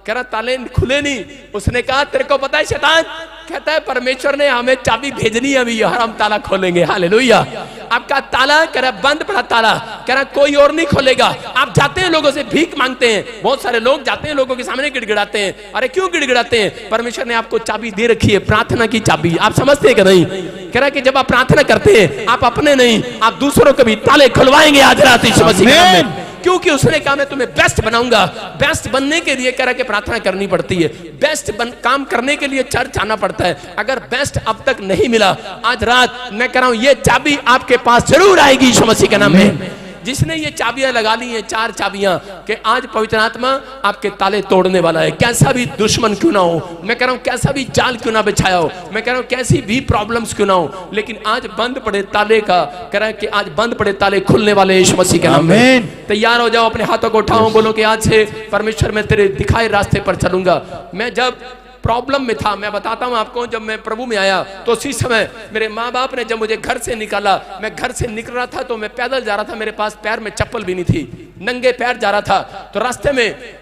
कह रहा ताले खुले नहीं। उसने कहा तेरे को पता है शैतान, कहता है परमेश्वर ने हमें चाबी भेजनी है अभी, और हम ताला खोलेंगे। हालेलुया। आपका ताला कह रहा बंद पड़ा ताला, कह रहा कोई और नहीं खोलेगा। आप जाते हैं लोगों से भीख मांगते हैं, बहुत सारे लोग जाते हैं लोगों के सामने गिड़गिड़ाते हैं। अरे क्यों गिड़गिड़ाते हैं? परमेश्वर ने आपको चाबी दे रखी है, प्रार्थना की चाबी। आप समझते हैं कि नहीं? कह रहा कि जब आप प्रार्थना करते हैं आप अपने नहीं, आप दूसरों के भी ताले खुलवाएंगे आज रात यीशु मसीह के नाम में। क्योंकि उसने कहा मैं तुम्हें बेस्ट बनाऊंगा। बेस्ट बनने के लिए कह रहा कि प्रार्थना करनी पड़ती है, बेस्ट काम करने के लिए चर्च आना पड़ता है। अगर बेस्ट अब तक नहीं मिला, आज रात मैं कह रहा हूं ये चाबी आपके पास जरूर आएगी यीशु मसीह के नाम में। जिसने ये चाबियां लगा ली हैं, 4 चाबियां, कि आज पवित्र आत्मा आपके ताले तोड़ने वाला है। कैसा भी दुश्मन क्यों ना हो, मैं कह रहा हूं कैसा भी जाल क्यों ना बिछाया हो, मैं कह रहा हूं कैसी भी प्रॉब्लम्स क्यों ना हो, लेकिन आज बंद पड़े ताले का कह रहा है कि आज बंद पड़े ताले खुलने वाले यीशु मसीह के नाम में। तैयार हो जाओ, अपने हाथों को उठाओ, बोलो कि आज से परमेश्वर मैं तेरे दिखाए रास्ते पर चलूंगा। मैं जब प्रॉब्लम में था, मैं बताता हूं आपको, जब मैं प्रभु में आया तो उसी समय मेरे माँ बाप ने जब मुझे घर से निकाला, मैं घर से निकल रहा था तो मैं पैदल जा रहा था, मेरे पास पैर में चप्पल भी नहीं थी, नंगे पैर जा रहा था। तो रास्ते में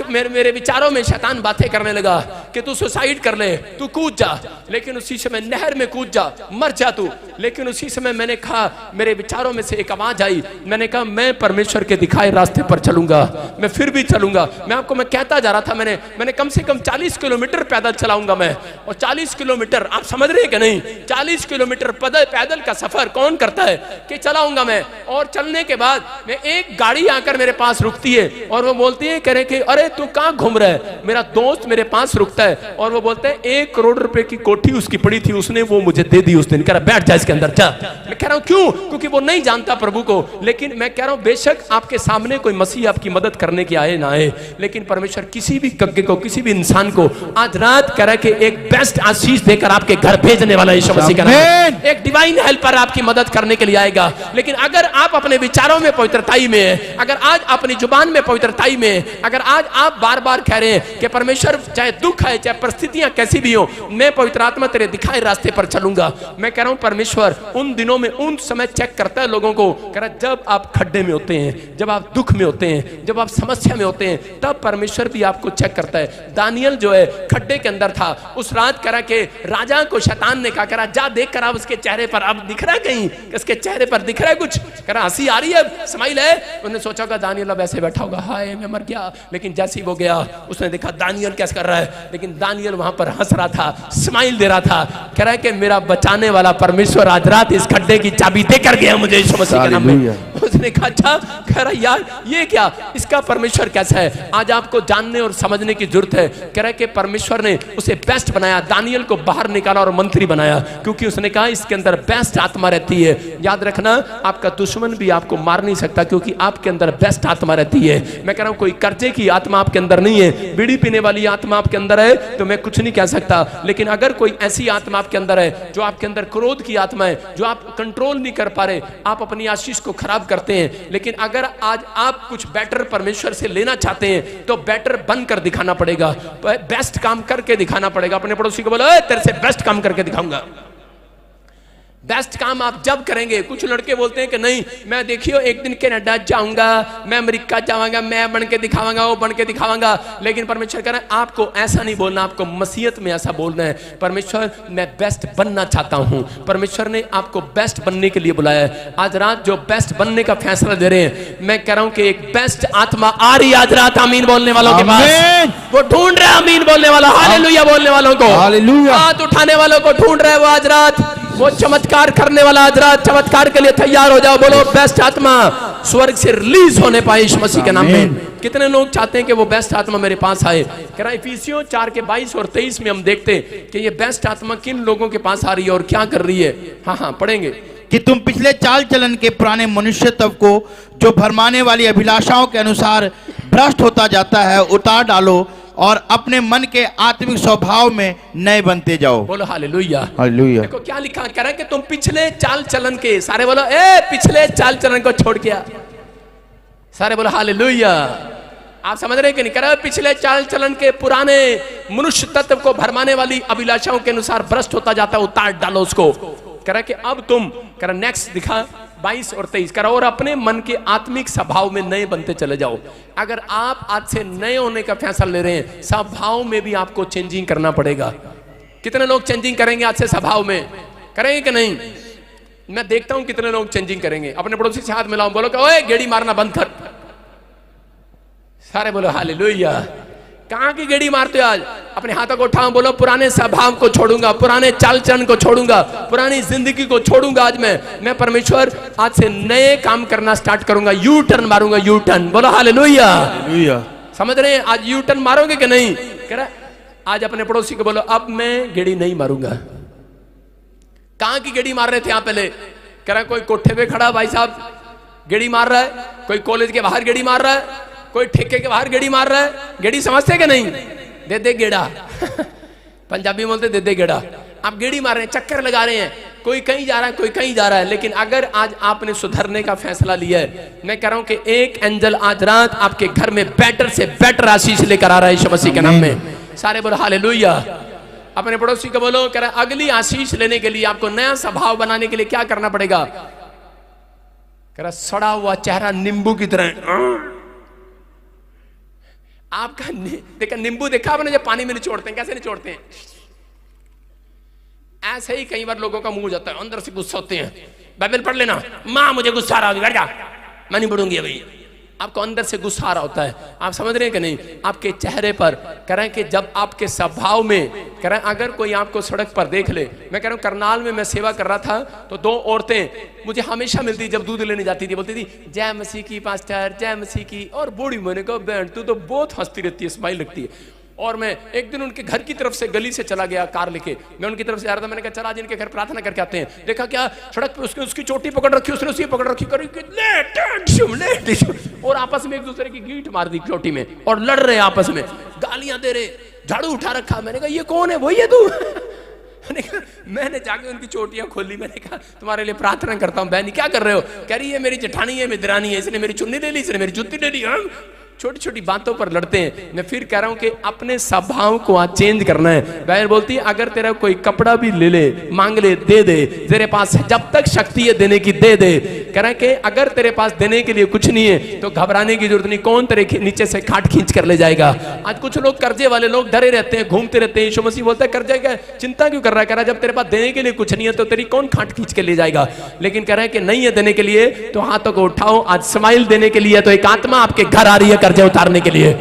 मेरे विचारों में शैतान बातें करने लगा कि तू सुसाइड कर ले, तू कूद जा, लेकिन उसी समय नहर में कूद जा, मर जा तू। लेकिन उसी समय मैंने कहा, मेरे विचारों में से एक आवाज आई, मैंने कहा मैं परमेश्वर के दिखाए रास्ते पर चलूंगा, मैं फिर भी चलूंगा। मैं कहता जा रहा था, मैंने कम से कम 40 किलोमीटर पैदल चलाऊंगा मैं। और 40 किलोमीटर आप समझ रहे हैं कि नहीं? 40 किलोमीटर पैदल का सफर कौन करता है कि चलाऊंगा मैं। और चलने के बाद में एक गाड़ी आकर मेरे पास रुकती है और वो बोलती है, कह कि अरे तू कहां घूम रहा है? मेरा दोस्त मेरे पास रुकता है और वो बोलते हैं 1 करोड़ रुपए की कोठी उसकी पड़ी थी, उसने वो मुझे दे दी उस दिन। कह रहा बैठ जा इसके अंदर जा। मैं कह रहा हूं क्यों? क्योंकि वो नहीं जानता प्रभु को। लेकिन मैं कह रहा हूं बेशक आपके सामने कोई मसीह आपकी मदद करने के आए ना आए, लेकिन परमेश्वर किसी भी कग्गे को, किसी भी इंसान को आज रात कह रहा कि एक बेस्ट आशीष देकर आपके घर भेजने वाला यीशु मसीह का नाम, एक डिवाइन हेल्पर आपकी मदद करने के लिए आएगा। लेकिन अगर आप अपने विचारों में पवित्रताई में है, अगर आज अपनी जुबान में पवित्रताई में है, अगर आज आप बार बार कह रहे हैं कि परमेश्वर चाहे दुख है चाहे परिस्थितियां कैसी भी हो, मैं पवित्र आत्मा तेरे दिखाए रास्ते पर चलूंगा। मैं कह रहा हूं परमेश्वर उन दिनों में उन समय चेक करता है लोगों को, कह रहा जब आप खड्डे में होते हैं, जब आप दुख में होते हैं, जब आप समस्या में होते हैं, तब परमेश्वर भी आपको चेक करता है। दानियल जो है खड्डे के अंदर था, उस रात कह रहा कि राजा को शैतान ने कहा, कह रहा जा देख कर आप उसके चेहरे पर, अब दिख रहा है कहीं, उसके चेहरे पर दिख रहा है कुछ? कह रहा हंसी आ रही है, स्माइल है। उन्होंने सोचा होगा दानियल अब ऐसे बैठा होगा, हाय मैं मर गया। लेकिन जैसे ही वो गया उसने देखा दानियल कैसे कर रहा है, लेकिन दानियल वहां पर हंस रहा था, स्माइल दे रहा था, कह रहा है कि मेरा बचाने वाला परमेश्वर आज रात इस खड्डे की चाबी देकर गया मुझे यीशु मसीह के नाम में। उसने कहा अच्छा, कह रहा यार ये क्या, इसका परमेश्वर कैसा है? आज आपको जानने और समझने की जरूरत है। कह रहा है कि परमेश्वर ने उसे बेस्ट बनाया, दानियल को बाहर निकाला और मंत्री बनाया, क्योंकि उसने कहा इसके अंदर बेस्ट आत्मा रहती है। याद रखना, आपका दुश्मन भी आपको मार नहीं सकता, क्योंकि आपके अंदर बेस्ट आत्मा रहती है। मैं कह रहा हूं कोई कर्जे की आत्मा आपके अंदर नहीं है, बीड़ी पीने वाली आत्मा आपके अंदर है तो मैं कुछ नहीं कह सकता। लेकिन अगर कोई ऐसी आत्मा आपके अंदर है, जो आपके अंदर क्रोध की आत्मा है, जो आप कंट्रोल नहीं कर पा रहे, आप अपनी आशीष को खराब करते हैं, लेकिन अगर आज आप कुछ बेटर परमेश्वर से लेना चाहते हैं तो बेटर बनकर दिखाना पड़ेगा, बेस्ट काम करके दिखाना पड़ेगा। अपने पड़ोसी को बोलो तेरे से बेस्ट काम करके दिखाऊंगा। बेस्ट काम आप जब करेंगे। कुछ लड़के बोलते हैं कि नहीं मैं देखियो एक दिन कनाडा जाऊंगा, मैं अमेरिका जाऊंगा, मैं बन के दिखाऊंगा, वो बन के दिखाऊंगा। लेकिन परमेश्वर कह रहा है आपको ऐसा नहीं बोलना, आपको मसीहत में ऐसा बोलना है। परमेश्वर मैं बेस्ट बनना चाहता हूं। परमेश्वर ने आपको बेस्ट बनने के लिए बुलाया है। आज रात जो बेस्ट बनने का फैसला दे रहे हैं, मैं कह रहा हूं कि एक बेस्ट आत्मा आ रही आज रात आमीन बोलने वालों के पास। वो ढूंढ रहे आमीन बोलने वाला, हालेलुया बोलने वालों को, हालेलुया हाथ उठाने वालों को ढूंढ रहे हैं वो आज रात। वो चमत्कार करने वाला आज रात चमत्कार के लिए तैयार हो जाओ। बोलो बेस्ट आत्मा स्वर्ग से रिलीज होने पाए यीशु मसीह के नाम में। कितने लोग चाहते हैं कि वो बेस्ट आत्मा मेरे पास आए? कह रहा है इफिसियों 4:22 और 23 में हम देखते हैं कि ये बेस्ट आत्मा किन लोगों के पास आ रही है और क्या कर रही है। हाँ पढ़ेंगे कि तुम पिछले चाल चलन के पुराने मनुष्य तब को जो भरमाने वाली अभिलाषाओं के अनुसार भ्रष्ट होता जाता है उतार डालो और अपने मन के आत्मिक स्वभाव में नए बनते जाओ। बोलो हालेलुया। हालेलुया। देखो क्या लिखा, कह रहा है कि तुम पिछले चाल चलन के, सारे बोलो ए पिछले चाल चलन को छोड़ के आ। सारे बोलो हालेलुया। आप समझ रहे हैं कि नहीं? कह रहा है पिछले चाल चलन के पुराने मनुष्य तत्व को भरमाने वाली अभिलाषाओं के अनुसार भ्रष्ट होता जाता है, उतार डालो उसको। कह रहा है कि अब तुम, कह रहा नेक्स्ट दिखा 22 और 23, कह रहा और अपने मन के आत्मिक स्वभाव में नए बनते चले जाओ। अगर आप आज से नए होने का फैसला ले रहे हैं, स्वभाव में भी आपको चेंजिंग करना पड़ेगा। कितने लोग चेंजिंग करेंगे आज से? स्वभाव में करेंगे कि नहीं? मैं देखता हूं कितने लोग चेंजिंग करेंगे। अपने पड़ोसी से हाथ मिलाऊं, बोलो ओए गेड़ी मारना बंद कर। सारे बोलो हालेलुया। कहां की गेड़ी मारते हो आज? अपने हाथों को उठाओ, बोलो पुराने स्वभाव को छोड़ूंगा, पुराने चाल चलन को छोड़ूंगा, पुरानी जिंदगी को छोड़ूंगा। आज मैं परमेश्वर आज से नए काम करना स्टार्ट करूंगा, यू टर्न मारूंगा, यू टर्न। बोलो हालेलुया। समझ रहे हैं? आज यू टर्न मारोगे कि नहीं? कह रहा आज अपने पड़ोसी को बोलो अब मैं गेड़ी नहीं मारूंगा। कहां की गेड़ी मार रहे थे आप पहले? कह रहा कोई कोठे पे खड़ा भाई साहब गेड़ी मार रहा है, कोई कॉलेज के बाहर गेड़ी मार रहा है, कोई ठेके के बाहर गेड़ी मार रहा है। गेड़ी समझते कि नहीं? दे दे गेड़ा पंजाबी बोलते दे दे गेड़ा। आप गेड़ी मार रहे हैं, चक्कर लगा रहे हैं, कोई कहीं जा रहा है, कोई कहीं जा रहा है। लेकिन अगर आज आपने सुधरने का फैसला लिया है, मैं कह रहा हूं कि एक एंजल आज रात आपके घर में बेटर से बेटर आशीष लेकर आ रहा है यीशु मसीह के नाम में। सारे बोलो हालेलुया। अपने पड़ोसी को बोलो, कह रहा अगली आशीष लेने के लिए, आपको नया स्वभाव बनाने के लिए क्या करना पड़ेगा? कह रहा सड़ा हुआ चेहरा नींबू की तरह। आपका देखा नींबू देखा आपने जब पानी में निचोड़ते हैं, कैसे निचोड़ते हैं? ऐसे ही कई बार लोगों का मुंह हो जाता है, अंदर से गुस्सा होते हैं। बाइबल पढ़ लेना, माँ मुझे गुस्सा आ रहा है, जा मैं नहीं पढ़ूंगी अभी। आपको अंदर से गुस्सा आ रहा होता है। आप समझ रहे हैं कि नहीं? आपके चेहरे पर कह रहे हैं कि जब आपके स्वभाव में, कह रहे हैं अगर कोई आपको सड़क पर देख ले, मैं कह रहा हूँ करनाल में मैं सेवा कर रहा था तो 2 औरतें मुझे हमेशा मिलती, जब दूध लेने जाती थी बोलती थी जय मसीह की पास्टर, जय मसीह की। और बूढ़ी मैंने कहा बहन तू तो बहुत हंसती रहती है, स्माइल लगती है। और मैं एक दिन उनके घर की तरफ से गली से चला गया कार लेके, मैं उनकी तरफ से आ रहा था। मैंने कहा चला आज इनके घर प्रार्थना करके आते हैं। देखा क्या सड़क पे उसकी चोटी पकड़ रखी, उसने उसी पकड़ रखी, करी और आपस में एक दूसरे की गीट मार दी चोटी में और लड़ रहे आपस में, गालियां दे रहे, झाड़ू उठा रखा। मैंने कहा ये कौन है? वही है तू? मैंने जाके उनकी चोटियां खोली, मैंने कहा तुम्हारे लिए प्रार्थना करता हूँ। बहनी क्या कर रहे हो? कह रही है मेरी जेठानी है, मेरी दरानी है, इसने मेरी चुन्नी ले ली, इसने मेरी जुत्ती ले ली। छोटी छोटी बातों पर लड़ते हैं। मैं फिर कह रहा हूं कि अपने स्वभाव को आज चेंज करना है। बहन बोलती है अगर तेरा कोई कपड़ा भी ले ले, मांग ले, दे दे, तेरे पास जब तक शक्ति है देने की दे दे। कह रहा है कि अगर तेरे पास देने के लिए कुछ नहीं है तो घबराने की जरूरत नहीं, कौन तेरे नीचे से खाट खींच कर ले जाएगा। आज कुछ लोग कर्जे वाले लोग डरे रहते हैं, घूमते रहते हैं। यीशु मसीह बोलता है कर्जे का चिंता क्यों कर रहा है? कह रहा है जब तेरे पास देने के लिए कुछ नहीं है तो तेरी कौन खाट खींच के ले जाएगा। लेकिन कह रहा है कि नहीं है देने के लिए तो हाथों को उठाओ। आज स्माइल देने के लिए तो एक आत्मा आपके घर आ रही है कर्जे उतारने के लिए।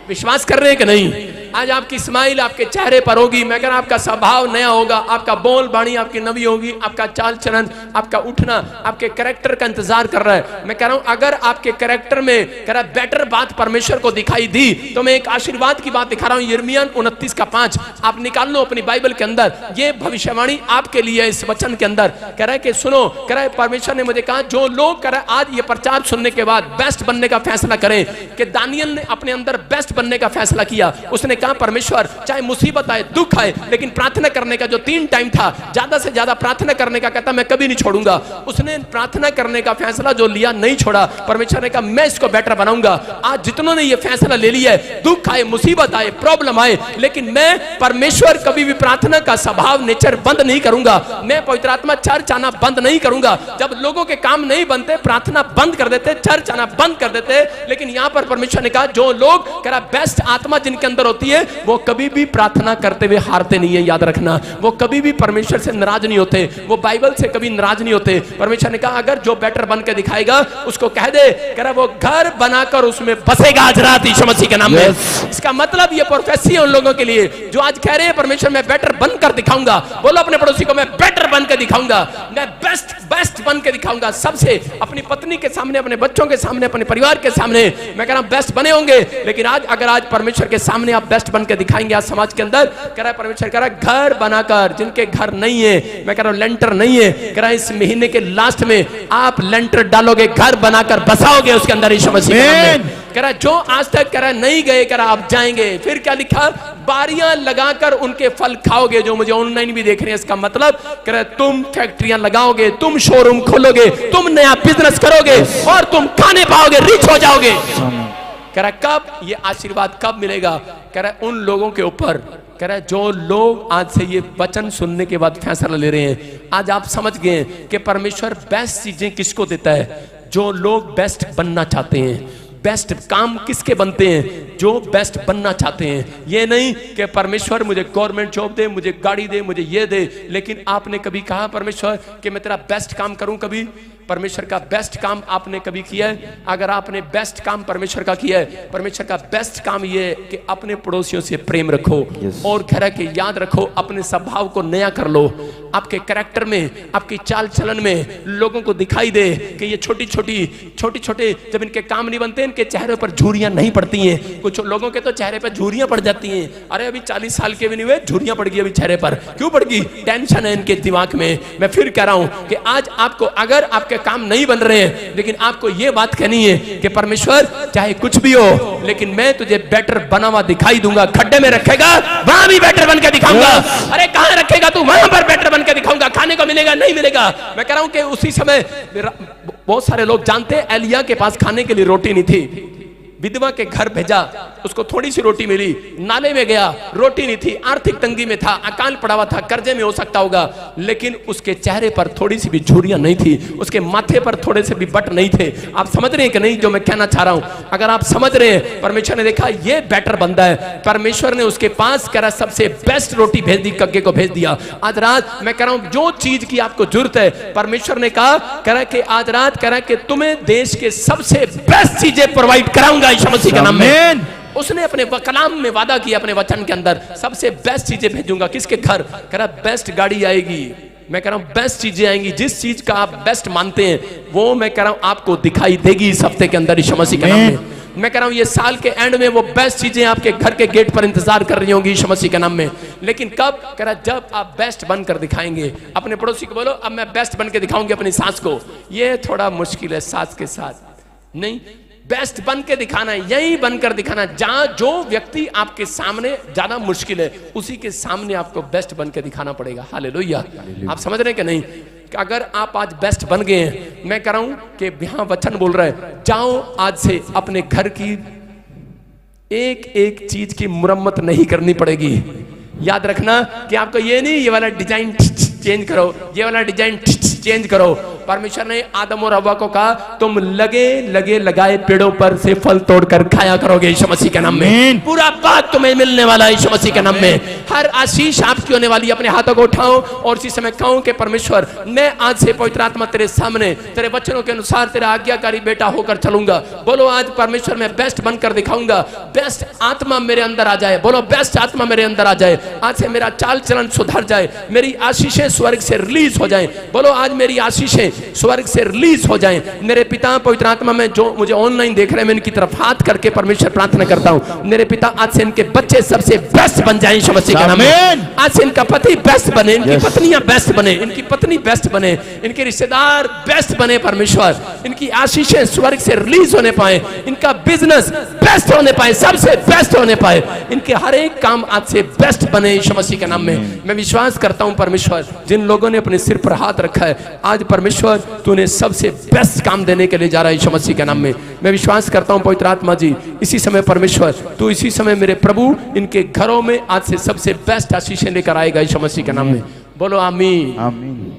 विश्वास कर रहे हैं कि नहीं? आज आपकी स्माइल आपके चेहरे पर होगी। मैं कह रहा आपका स्वभाव नया होगा, आपका बोल बाणी आपकी नवी होगी, आपका चाल चलन, आपका उठना, आपके कैरेक्टर का इंतजार कर रहा है। मैं कह रहा हूं अगर आपके कैरेक्टर में कह रहा बेटर बात परमेश्वर को दिखाई दी तो मैं एक आशीर्वाद की बात दिखा रहा हूं। यिर्मयाह 29:5 आप निकाल लो अपनी बाइबल के अंदर। ये भविष्यवाणी आपके लिए इस वचन के अंदर कह रहा है कि सुनो, कह रहा है परमेश्वर ने मुझे कहा जो लोग कह रहा है आज ये प्रचार सुनने के बाद बेस्ट बनने का फैसला करें कि दानियल ने अपने अंदर बेस्ट बनने का फैसला किया। उसने कहा परमेश्वर चाहे मुसीबत आए, दुख आए, लेकिन प्रार्थना करने का जो 3 टाइम था, ज्यादा से ज्यादा प्रार्थना करने का कहता मैं कभी नहीं छोड़ूंगा। उसने प्रार्थना करने का फैसला जो लिया नहीं छोड़ा। परमेश्वर ने कहा मैं इसको बेटर बनाऊंगा। आज जितनों ने ये फैसला ले लिया है, दुख आए, मुसीबत आए, प्रॉब्लम आए, लेकिन मैं परमेश्वर कभी भी प्रार्थना का स्वभाव नेचर बंद नहीं करूंगा। मैं पवित्र आत्मा चर्च आना बंद नहीं करूंगा। जब लोगों के काम नहीं बनते प्रार्थना बंद कर देते, चर्च आना बंद कर देते, लेकिन यहां पर परमेश्वर ने कहा जो लोग कह बेस्ट आत्मा जिनके अंदर होती है वो कभी भी प्रार्थना करते हुए हारते नहीं है। याद रखना, वो कभी भी परमेश्वर से नाराज नहीं होते, वो बाइबल से कभी नाराज नहीं होते। परमेश्वर ने कहा अगर जो बेटर बन के दिखाएगा उसको कह दे, कह रहा वो घर बनाकर उसमें बसेगा आज रात यीशु मसीह के नाम में। इसका मतलब ये प्रोफेसी है उन लोगों के लिए जो आज कह रहे हैं परमेश्वर मैं बेटर बनकर दिखाऊंगा। बोलो अपने पड़ोसी को मैं बेटर बनकर दिखाऊंगा, मैं बेस्ट बन के दिखाऊंगा। सबसे अपनी पत्नी के सामने, अपने बच्चों के सामने, अपने परिवार के सामने मैं कह रहा हूं बेस्ट बने होंगे। लेकिन आज अगर आज परमेश्वर के सामने आप बेस्ट बन के दिखाएंगे आज समाज के अंदर, कह रहा है परमेश्वर कह रहा है घर बनाकर, जिनके घर नहीं है, मैं कह रहा हूं लेंटर नहीं है, कह रहा है इस महीने के लास्ट में आप लेंटर डालोगे, घर बनाकर बसाओगे उसके अंदर यीशु मसीह के नाम में। कह रहा जो आज तक कह रहा नहीं गए, कह रहा आप जाएंगे। फिर क्या लिखा, बारियां लगाकर उनके फल खाओगे। जो मुझे ऑनलाइन भी देख रहे हैं, इसका मतलब कह रहा तुम फैक्ट्रियां लगाओगे, तुम शोरूम खोलोगे, तुम नया बिजनेस करोगे और तुम खाने पाओगे, रिच हो जाओगे। कह रहा कब ये आशीर्वाद कब मिलेगा, कह रहा उन लोगों के ऊपर, कह रहा जो लोग आज से ये वचन सुनने के बाद फैसला ले रहे हैं। आज आप समझ गए कि परमेश्वर बेस्ट चीजें किसको देता है, जो लोग बेस्ट बनना चाहते हैं। बेस्ट काम किसके बनते हैं, जो बेस्ट बनना चाहते हैं। ये नहीं कि परमेश्वर मुझे गवर्नमेंट जॉब दे, मुझे गाड़ी दे, मुझे ये दे, लेकिन आपने कभी कहा परमेश्वर कि मैं तेरा बेस्ट काम करूं? कभी परमेश्वर का बेस्ट काम आपने कभी किया है? अगर आपने बेस्ट काम परमेश्वर का किया है, परमेश्वर का बेस्ट काम ये है कि अपने पड़ोसियों से प्रेम रखो और कह रहा कि याद रखो अपने स्वभाव को नया कर लो। आपके कैरेक्टर में, आपकी चाल चलन में लोगों को दिखाई दे कि ये छोटे छोटे जब इनके काम नहीं बनते, इनके चेहरे पर झुर्रियां नहीं पड़ती हैं। कुछ लोगों के तो चेहरे पर झुर्रियां पड़ जाती हैं। अरे अभी 40 साल के भी नहीं हुए, झुर्रियां पड़ गई अभी चेहरे पर। क्यों पड़ गई? टेंशन है इनके दिमाग में। मैं फिर कह रहा हूं कि आज आपको अगर आपके काम नहीं बन रहे हैं, लेकिन आपको यह बात कहनी है कि परमेश्वर चाहे कुछ भी हो, लेकिन मैं तुझे बेटर बना हुआ दिखाई दूंगा। खड्डे में रखेगा वहां भी बेटर बन के दिखाऊंगा। अरे कहां रखेगा तू, वहां पर बेटर बन के दिखाऊंगा। खाने को मिलेगा नहीं मिलेगा। मैं कह रहा हूं कि उसी समय बहुत सारे लोग जानते हैं एलिया के पास खाने के लिए रोटी नहीं थी, विधवा के घर भेजा, उसको थोड़ी सी रोटी मिली। नाले में गया, रोटी नहीं थी, आर्थिक तंगी में था, अकाल पड़ा हुआ था, कर्जे में हो सकता होगा, लेकिन उसके चेहरे पर थोड़ी सी भी झुर्रियां नहीं थी, उसके माथे पर थोड़े से भी बट नहीं थे। आप समझ रहे हैं कि नहीं जो मैं कहना चाह रहा हूं? अगर आप समझ रहे हैं, परमेश्वर ने देखा ये बेटर बंदा है, परमेश्वर ने उसके पास कह रहा सबसे बेस्ट रोटी भेज दी, कग्गे को भेज दिया। आज रात मैं कह रहा हूं जो चीज की आपको जरूरत है, परमेश्वर ने कहा कह रहा कि आज रात कह रहा कि तुम्हें देश के सबसे बेस्ट चीजें प्रोवाइड कराऊंगा यीशु मसीह के नाम में। उसने अपने कलाम में वादा किया, अपने वचन के अंदर सबसे बेस्ट चीजें भेजूंगा। किसके घर? कह रहा बेस्ट गाड़ी आएगी, मैं कह रहा हूं बेस्ट चीजें आएंगी। जिस चीज का आप बेस्ट मानते हैं वो मैं कह रहा हूं आपको दिखाई देगी इस हफ्ते के अंदर यीशु मसीह के नाम में। मैं कह रहा हूं ये साल के एंड में वो बेस्ट चीजें आपके घर के गेट पर इंतजार कर रही होंगी यीशु मसीह के नाम में। लेकिन कब? कह रहा जब आप बेस्ट बनकर दिखाएंगे। अपने पड़ोसी को बोलो अब मैं बेस्ट बनकर दिखाऊंगी अपनी सास को। ये थोड़ा मुश्किल है सास के साथ, नहीं बेस्ट बन के दिखाना है, यही बनकर दिखाना। जहां जो व्यक्ति आपके सामने ज्यादा मुश्किल है उसी के सामने आपको बेस्ट बन के दिखाना पड़ेगा। हालेलुया। आप समझ रहे हैं कि नहीं? कि अगर आप आज बेस्ट बन गए हैं, मैं कह रहा हूं कि यहां वचन बोल रहा है जाओ आज से अपने घर की एक एक चीज की मुरम्मत नहीं करनी पड़ेगी। याद रखना कि आपको ये नहीं ये वाला डिजाइन चेंज करो, ये वाला डिजाइन चेंज करो। परमेश्वर ने आदम और हव्वा को कहा तुम लगे लगे लगाए पेड़ों पर से फल तोड़कर खाया करोगे यीशु मसीह के नाम में। पूरा बाग तुम्हें मिलने वाला है यीशु मसीह के नाम में। हर आशीष आपकी होने वाली है। अपने हाथों को उठाओ और इसी समय कहूं कि परमेश्वर मैं आज से पवित्र आत्मा तेरे सामने तेरे वचनों के अनुसार तेरा आज्ञाकारी बेटा होकर चलूंगा। बोलो आज परमेश्वर मैं बेस्ट बनकर दिखाऊंगा। बेस्ट आत्मा मेरे अंदर आ जाए। बोलो बेस्ट आत्मा मेरे अंदर आ जाए। आज से मेरा चाल चलन सुधर जाए, मेरी आशीषें स्वर्ग से रिलीज हो जाए। बोलो आज आज मेरी आशीषें स्वर्ग से रिलीज हो जाएं। मेरे पिता पवित्र आत्मा में जो मुझे ऑनलाइन देख रहे हैं, मैं इनकी तरफ हाथ करके परमेश्वर प्रार्थना करता हूं, मेरे पिता आज से इनके बच्चे सबसे बेस्ट बन जाएं यीशु मसीह के नाम में। आज से इनका पति बेस्ट बने, इनकी पत्नियां बेस्ट बने, इनकी पत्नी बेस्ट बने, इनके रिश्तेदार बेस्ट बने परमेश्वर, इनकी आशीषें स्वर्ग से रिलीज होने पाए, इनका बिजनेस बेस्ट होने पाए, सबसे बेस्ट होने पाए, इनके हर एक काम आज से बेस्ट बने यीशु मसीह के नाम में। मैं विश्वास करता हूं परमेश्वर, जिन लोगों ने अपने सिर पर हाथ रखा है, आज परमेश्वर तूने सबसे बेस्ट काम देने के लिए जा रहा है यीशु मसीह के नाम में। मैं विश्वास करता हूं पवित्र आत्मा जी, इसी समय परमेश्वर तू इसी समय मेरे प्रभु इनके घरों में आज से सबसे बेस्ट आशीषें लेकर आएगा यीशु मसीह के नाम में। बोलो आमीन। आमीन।